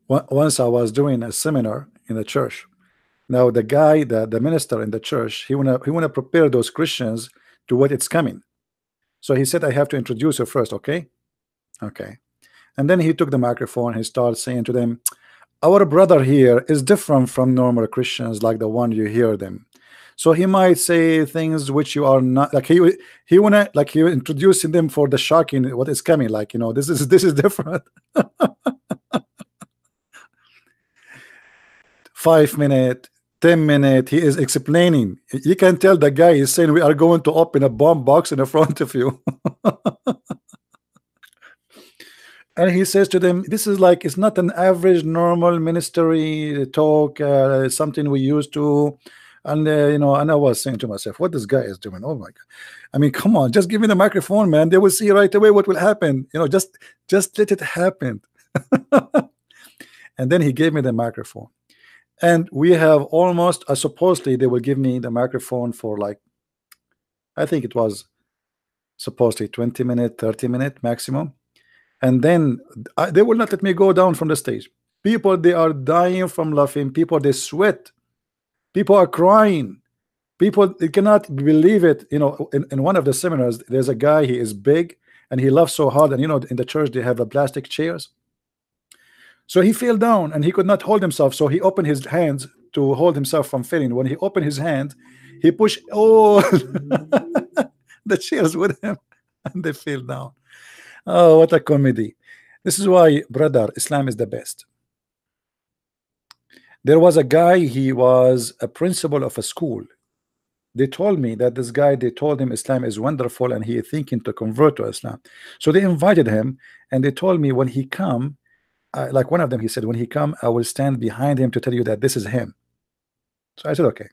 C: Once I was doing a seminar in the church. Now the guy, the minister in the church, he wanna prepare those Christians to what it's coming. So he said, I have to introduce you first, okay? Okay. And then he took the microphone, he started saying to them, our brother here is different from normal Christians like the one you hear them. So he might say things which you are not, like he wanna, like, he introducing them for the shocking what is coming, like, you know, this is different. 5 minutes, 10 minutes, he is explaining. You can tell the guy is saying we are going to open a bomb box in the front of you. And he says to them, this is like, it's not an average normal ministry talk, something we used to. And you know, and I was saying to myself, what this guy is doing? Oh my God. I mean, come on, just give me the microphone, man. They will see right away what will happen. You know, just let it happen. And then he gave me the microphone. And we have almost, supposedly they will give me the microphone for like, I think it was supposedly 20 minutes, 30 minutes maximum. And then they will not let me go down from the stage. People, they are dying from laughing. People, they sweat. People are crying. People, they cannot believe it. You know, in one of the seminars, there's a guy, he is big and he laughs so hard. And you know, in the church, they have a plastic chairs. So he fell down and he could not hold himself. So he opened his hands to hold himself from falling. When he opened his hand, he pushed all the chairs with him and they fell down. Oh, what a comedy. This is why, brother, Islam is the best. There was a guy, he was a principal of a school. They told me that this guy, they told him Islam is wonderful and he is thinking to convert to Islam. So they invited him and they told me when he come, like one of them, he said, when he come, I will stand behind him to tell you that this is him. So I said, okay.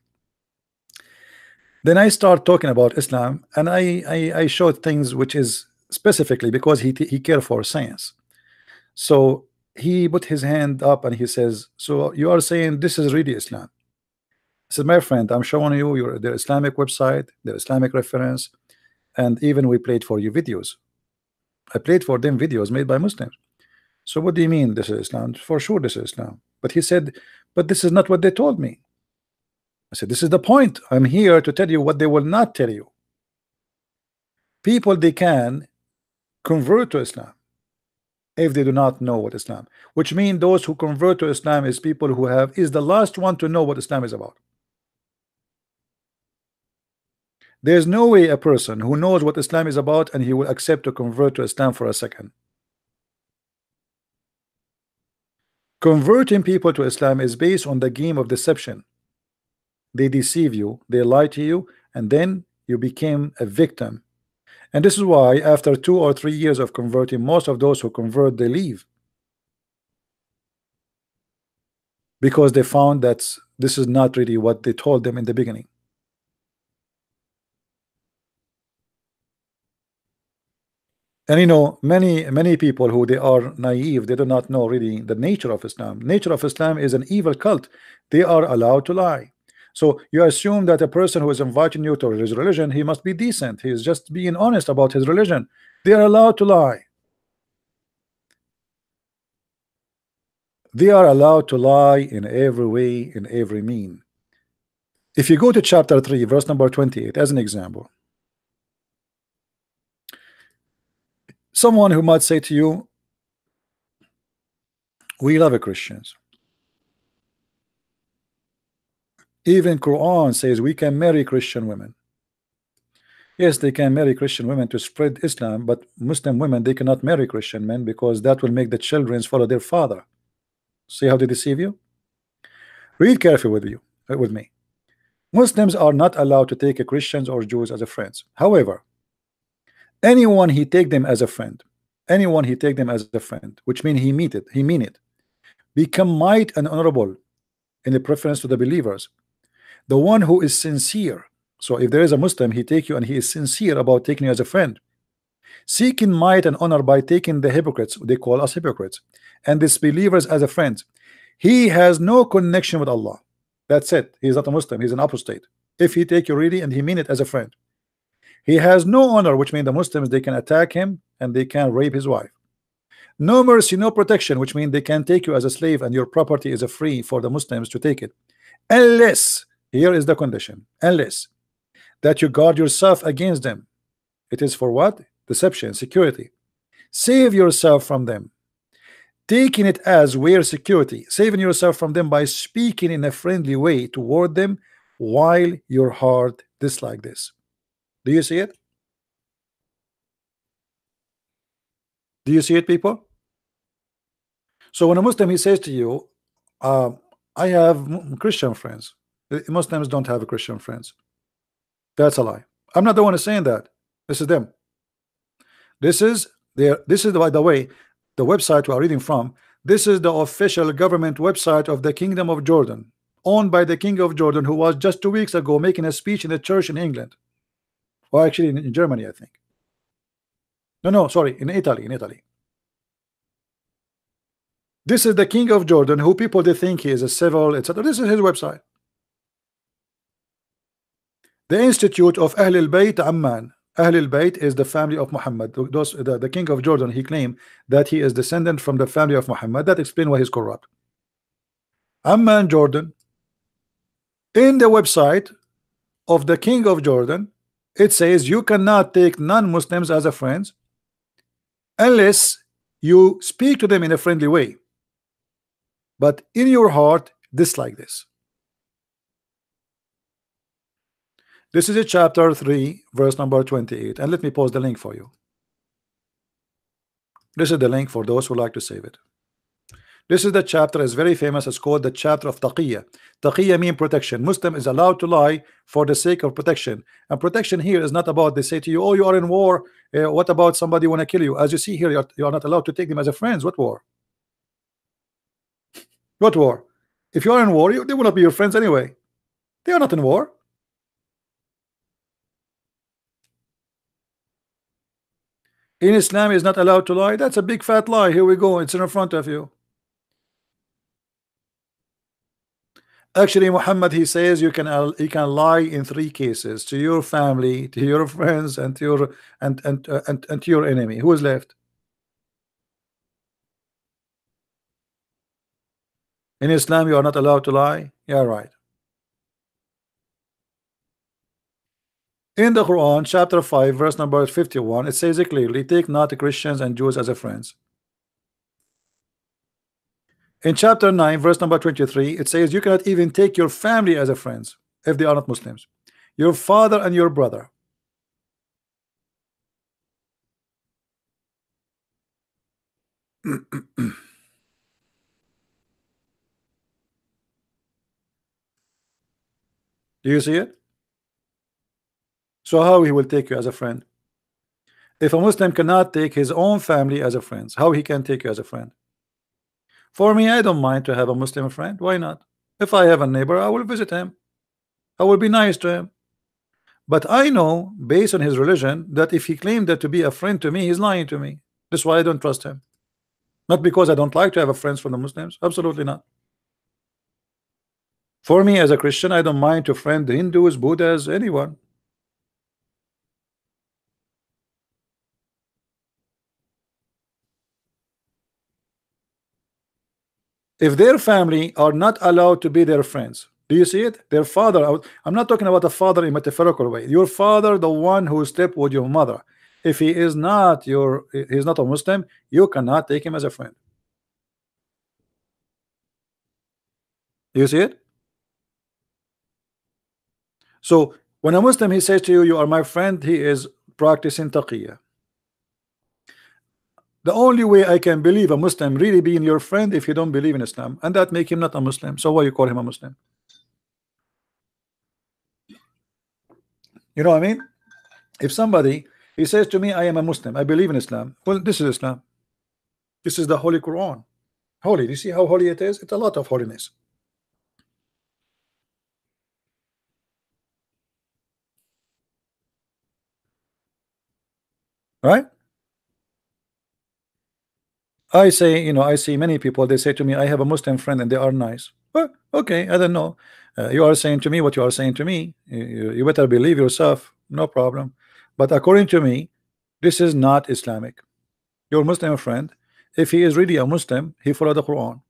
C: Then I start talking about Islam and I showed things which is specifically because he cared for science. So he put his hand up and he says, so you are saying this is really Islam? I said, my friend, I'm showing you the Islamic website, the Islamic reference, and even we played for you videos. I played for them videos made by Muslims. So what do you mean this is Islam? For sure this is Islam. But he said, but this is not what they told me. I said, this is the point. I'm here to tell you what they will not tell you. People, they can convert to Islam if they do not know what Islam, which means those who convert to Islam is people who is the last one to know what Islam is about. There's no way a person who knows what Islam is about and he will accept to convert to Islam for a second. Converting people to Islam is based on the game of deception. They deceive you, they lie to you, and then you became a victim. And this is why after 2 or 3 years of converting, most of those who convert, they leave. Because they found that this is not really what they told them in the beginning. And you know, many people who they are naive, they do not know really the nature of Islam. Nature of Islam is an evil cult. They are allowed to lie. So you assume that a person who is inviting you to his religion, he must be decent. He is just being honest about his religion. They are allowed to lie. They are allowed to lie in every way, in every mean. If you go to chapter 3, verse number 28, as an example, someone who might say to you, we love Christians. Even Quran says we can marry Christian women. Yes, they can marry Christian women to spread Islam, but Muslim women, they cannot marry Christian men because that will make the children follow their father. See how they deceive you? Read carefully with me. Muslims are not allowed to take Christians or Jews as a friends. However, anyone he take them as a friend, which means he mean it, become might and honorable in the preference to the believers. The one who is sincere. So if there is a Muslim, he take you and he is sincere about taking you as a friend, seeking might and honor by taking the hypocrites, they call us hypocrites, and disbelievers as a friend. He has no connection with Allah. That's it. He's not a Muslim, he's an apostate. If he take you really and he mean it as a friend, he has no honor, which means the Muslims, they can attack him and they can rape his wife. No mercy, no protection, which means they can take you as a slave and your property is a free for the Muslims to take it, unless, here is the condition, unless that you guard yourself against them. It is for what? Deception, security. Save yourself from them, taking it as where security, saving yourself from them by speaking in a friendly way toward them while your heart dislike this. Do you see it? Do you see it, people? So when a Muslim, he says to you, I have Christian friends. Muslims don't have Christian friends. That's a lie. I'm not the one who's saying that. This is them. This is by the way, the website we are reading from. This is the official government website of the Kingdom of Jordan, owned by the King of Jordan, who was just 2 weeks ago making a speech in the church in England, or actually in Germany, I think. No, sorry, in Italy. This is the King of Jordan, who people they think he is a civil, etc. This is his website. The Institute of Ahl al-Bayt Amman. Ahl al-Bayt is the family of Muhammad. The King of Jordan, he claimed that he is descendant from the family of Muhammad. That explains why he's corrupt. Amman, Jordan. In the website of the King of Jordan, it says you cannot take non-Muslims as a friends unless you speak to them in a friendly way, but in your heart dislike this. This is a chapter 3 verse number 28, and let me post the link for you. This is the link for those who like to save it. This is the chapter, is very famous. It's called the chapter of Taqiyya. Taqiyya means protection. Muslim is allowed to lie for the sake of protection, and protection here is not about they say to you, oh, you are in war, what about somebody want to kill you? As you see here, you are not allowed to take them as a friends. What war? What war? If you are in war, they will not be your friends anyway. They are not in war. In Islam is not allowed to lie. That's a big fat lie. Here we go. It's in front of you. Actually, Muhammad, he says you can lie in 3 cases: to your family, to your friends, and to your and to your enemy. Who is left? In Islam, you are not allowed to lie. Yeah, right. In the Quran, chapter 5, verse number 51, it says it clearly: take not the Christians and Jews as a friends. In chapter 9, verse number 23, it says you cannot even take your family as a friends if they are not Muslims. Your father and your brother. Do you see it? So how he will take you as a friend? If a Muslim cannot take his own family as a friend, how he can take you as a friend? For me, I don't mind to have a Muslim friend. Why not? If I have a neighbor, I will visit him. I will be nice to him. But I know, based on his religion, that if he claimed that to be a friend to me, he's lying to me. That's why I don't trust him. Not because I don't like to have a friends from the Muslims. Absolutely not. For me, as a Christian, I don't mind to friend the Hindus, Buddhas, anyone. If their family are not allowed to be their friends, do you see it? Their father, I'm not talking about a father in metaphorical way. Your father, the one who slept with your mother, if he is not he's not a Muslim, you cannot take him as a friend. Do you see it? So When a Muslim he says to you, you are my friend, he is practicing taqiyya. The only way I can believe a Muslim really being your friend if you don't believe in Islam, and that make him not a Muslim. So why you call him a Muslim? You know what I mean? If somebody he says to me, I am a Muslim, I believe in Islam. Well, this is Islam. This is the Holy Quran. Holy. Do you see how holy it is? It's a lot of holiness. Right? I say, you know, I see many people, they say to me, I have a Muslim friend and they are nice. Well, okay, I don't know. You are saying to me what you are saying to me. You better believe yourself, no problem. But according to me, this is not Islamic. Your Muslim friend, if he is really a Muslim, he follow the Quran.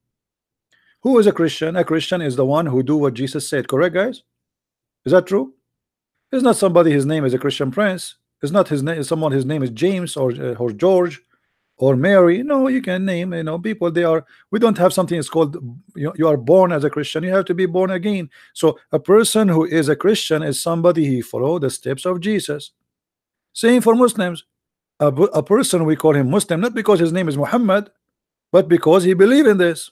C: Who is a Christian? A Christian is the one who do what Jesus said. Correct, guys? Is that true? It's not somebody his name is a Christian prince. It's not his name. Someone his name is James or George or Mary. No, you can name, you know, people. They are. We don't have something. It's called you are born as a Christian. You have to be born again. So a person who is a Christian is somebody he follow the steps of Jesus. Same for Muslims. A person we call him Muslim not because his name is Muhammad, but because he believe in this.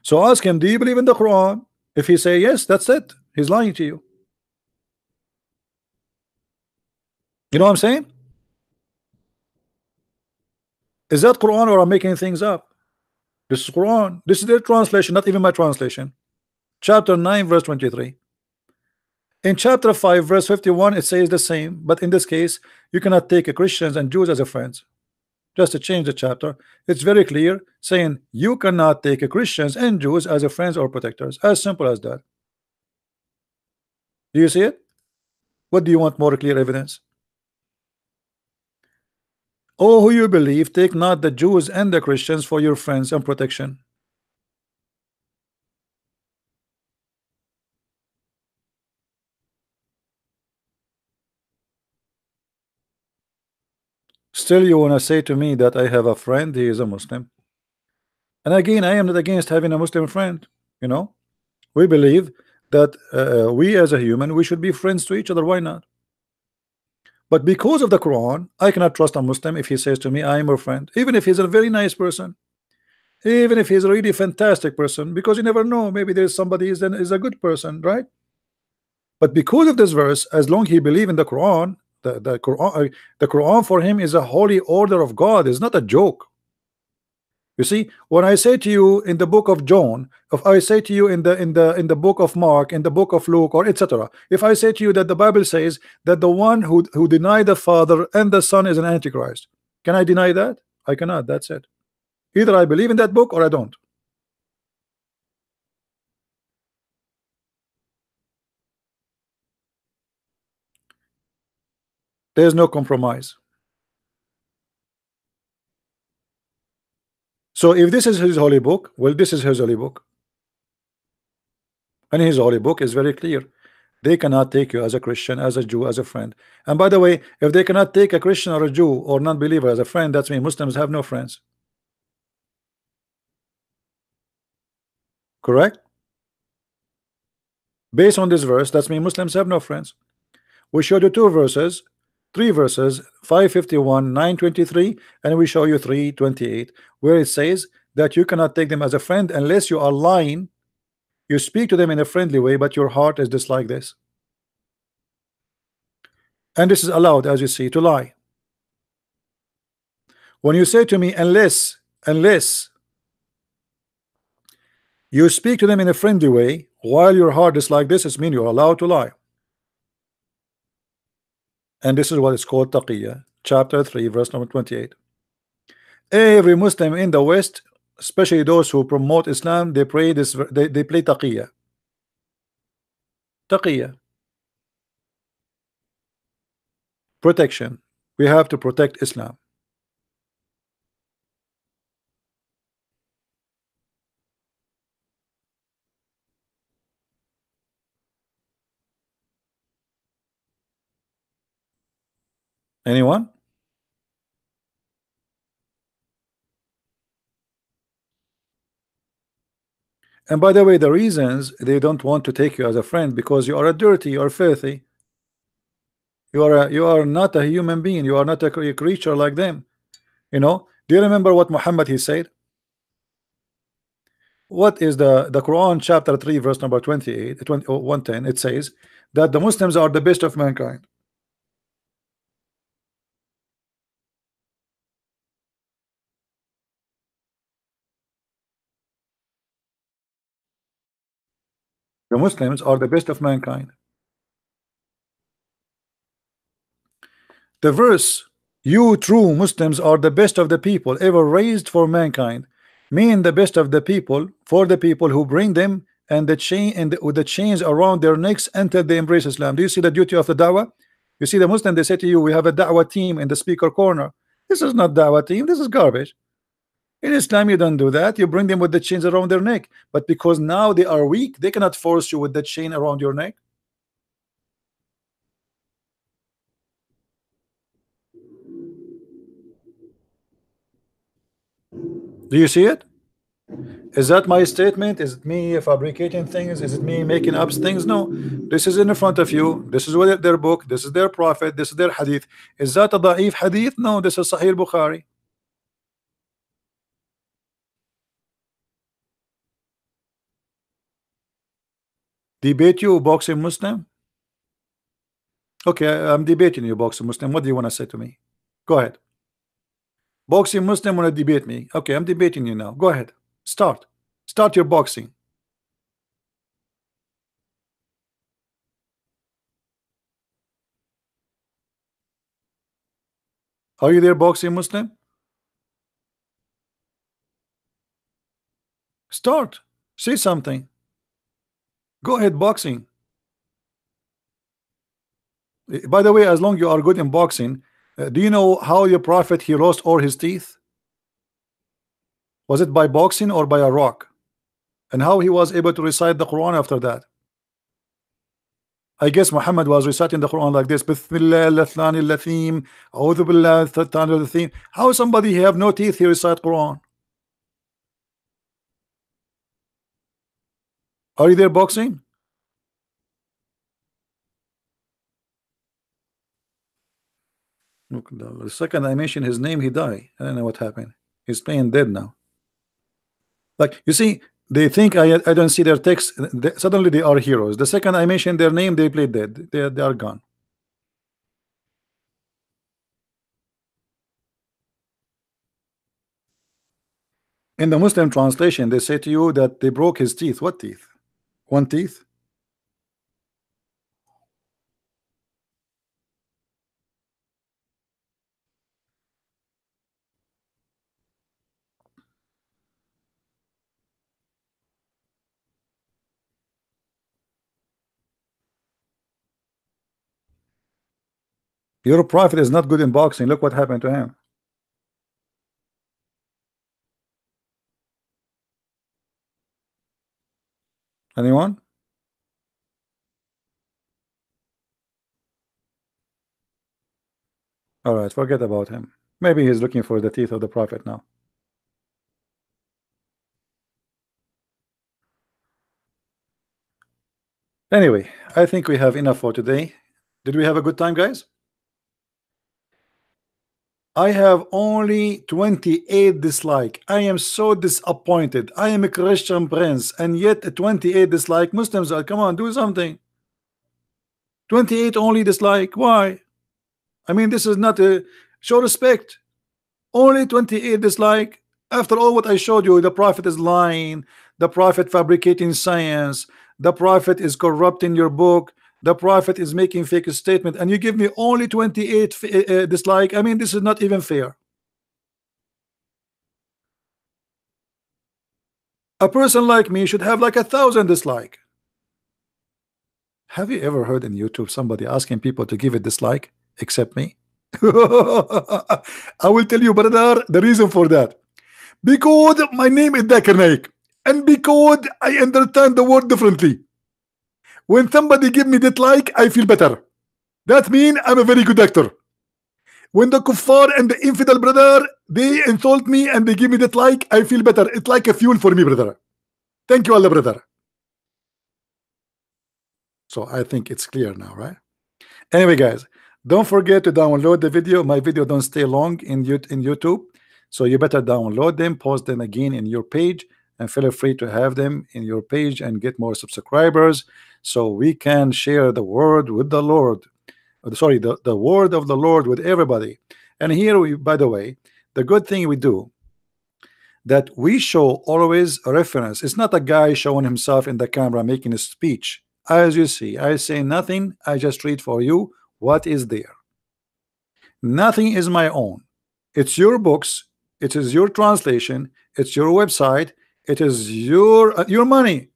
C: So ask him, do you believe in the Quran? If he say yes, that's it. He's lying to you. You know what I'm saying? Is that Quran or I'm making things up? This is Quran. This is their translation, not even my translation. Chapter 9, verse 23. In chapter 5, verse 51, it says the same, but in this case, you cannot take a Christians and Jews as a friends. Just to change the chapter, it's very clear, saying you cannot take a Christians and Jews as a friends or protectors. As simple as that. Do you see it? What do you want more clear evidence? Oh, who you believe, take not the Jews and the Christians for your friends and protection. Still you want to say to me that I have a friend, he is a Muslim. And again, I am not against having a Muslim friend. You know, we believe that we as a human, we should be friends to each other. Why not? But because of the Quran, I cannot trust a Muslim if he says to me, I am your friend, even if he's a very nice person, even if he's a really fantastic person, because you never know, maybe there's somebody is a good person, right? But because of this verse, as long he believe in the Quran, the Quran for him is a holy order of God. It's not a joke. You see, when I say to you in the book of John, if I say to you in the book of Mark, in the book of Luke, or etc., if I say to you that the Bible says that the one who denied the Father and the Son is an Antichrist, can I deny that? I cannot. That's it. Either I believe in that book or I don't. There's no compromise. So if this is his holy book, well, this is his holy book. And his holy book is very clear. They cannot take you as a Christian, as a Jew, as a friend. And by the way, if they cannot take a Christian or a Jew or non-believer as a friend, that's mean Muslims have no friends. Correct? Based on this verse, that's mean Muslims have no friends. We showed you three verses, 551, 923, and we show you 328, where it says that you cannot take them as a friend unless you are lying. You speak to them in a friendly way, but your heart is just like this. And this is allowed, as you see, to lie. When you say to me, unless you speak to them in a friendly way, while your heart is like this, it means you're allowed to lie. And this is what is called taqiyya, chapter 3, verse number 28. Every Muslim in the West, especially those who promote Islam, they pray this. They play taqiyya. Taqiyya. Protection. We have to protect Islam. Anyone? And by the way, the reasons they don't want to take you as a friend because you are a dirty, you are filthy. You are not a human being. You are not a creature like them. You know. Do you remember what Muhammad he said? What is the Quran chapter 3 verse number 28 110? It says that the Muslims are the best of mankind. The Muslims are the best of mankind. The verse, you true Muslims are the best of the people ever raised for mankind, mean the best of the people for the people who bring them and the chain and with the chains around their necks until they embrace Islam. Do you see the duty of the da'wah? You see the Muslim, they say to you, we have a da'wah team in the speaker corner. This is not da'wah team, this is garbage. In Islam, you don't do that. You bring them with the chains around their neck. But because now they are weak, they cannot force you with the chain around your neck. Do you see it? Is that my statement? Is it me fabricating things? Is it me making up things? No. This is in front of you. This is what their book. This is their prophet. This is their hadith. Is that a da'if hadith? No. This is Sahih Bukhari. Debate you, boxing Muslim? Okay, I'm debating you, boxing Muslim. What do you want to say to me? Go ahead. Boxing Muslim want to debate me. Okay, I'm debating you now. Go ahead. Start your boxing. Are you there, boxing Muslim? Start. Say something. Go ahead, boxing. By the way, as long as you are good in boxing, do you know how your prophet he lost all his teeth? Was it by boxing or by a rock? And how he was able to recite the Quran after that? I guess Muhammad was reciting the Quran like this. How somebody have no teeth he recite Quran? Are you there, boxing? Look, the second I mention his name, he died. I don't know what happened. He's playing dead now. Like, you see, they think I don't see their text. Suddenly they are heroes. The second I mention their name, they play dead. They are gone. In the Muslim translation, they say to you that they broke his teeth. What teeth? One teeth? Your prophet is not good in boxing. Look what happened to him. Anyone? All right, forget about him. Maybe he's looking for the teeth of the prophet now. Anyway, I think we have enough for today. Did we have a good time, guys? I have only 28 dislike. I am so disappointed. I am a Christian prince, and yet a 28 dislike. Muslims are, come on, do something. 28 only dislike. Why? I mean, this is not a show respect. Only 28 dislike. After all what I showed you, the prophet is lying, the prophet fabricating science, the prophet is corrupting your book, the prophet is making fake statement, and you give me only 28 dislike. I mean, this is not even fair. A person like me should have like 1,000 dislike. Have you ever heard in YouTube somebody asking people to give a dislike except me? I will tell you, brother, the reason for that. Because my name is Zakir Naik, and because I understand the word differently. When somebody give me dislike, I feel better. That means I'm a very good actor. When the kuffar and the infidel brother, they insult me and they give me dislike, I feel better. It's like a fuel for me, brother. Thank you, Allah, brother. So I think it's clear now, right? Anyway, guys, don't forget to download the video. My video don't stay long in YouTube, so you better download them, post them again in your page, and feel free to have them in your page and get more subscribers, so we can share the word with the Lord. Sorry, the word of the Lord with everybody. And here we, by the way, the good thing we do, that we show always a reference. It's not a guy showing himself in the camera making a speech. As you see, I say nothing, I just read for you what is there. Nothing is my own. It's your books, it is your translation, it's your website, it is your money.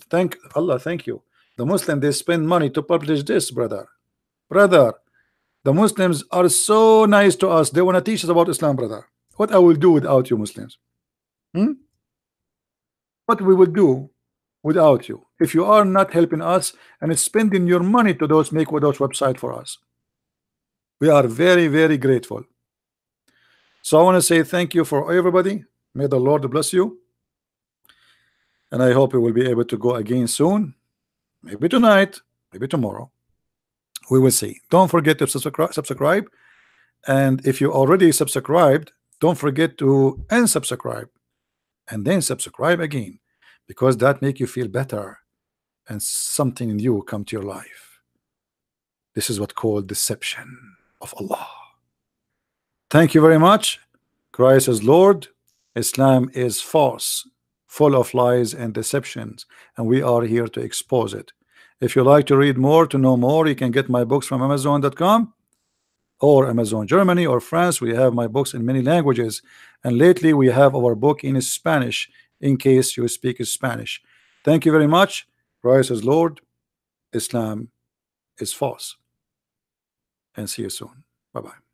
C: Thank Allah, thank you. The Muslim, they spend money to publish this, brother. The Muslims are so nice to us. They want to teach us about Islam, brother. What I will do without you Muslims? What we will do without you if you are not helping us and spending your money to make those websites for us? We are very, very grateful. So I want to say thank you for everybody. May the Lord bless you, and I hope we will be able to go again soon, maybe tonight, maybe tomorrow. We will see. Don't forget to subscribe, and if you already subscribed, don't forget to unsubscribe and then subscribe again, because that make you feel better and something new come to your life. This is what called deception of Allah. Thank you very much. Christ is Lord, Islam is false, full of lies and deceptions, and we are here to expose it. If you like to read more, to know more, you can get my books from Amazon.com or Amazon Germany or France. We have my books in many languages, and lately we have our book in Spanish in case you speak Spanish. Thank you very much. Christ is Lord, Islam is false, and see you soon. Bye-bye.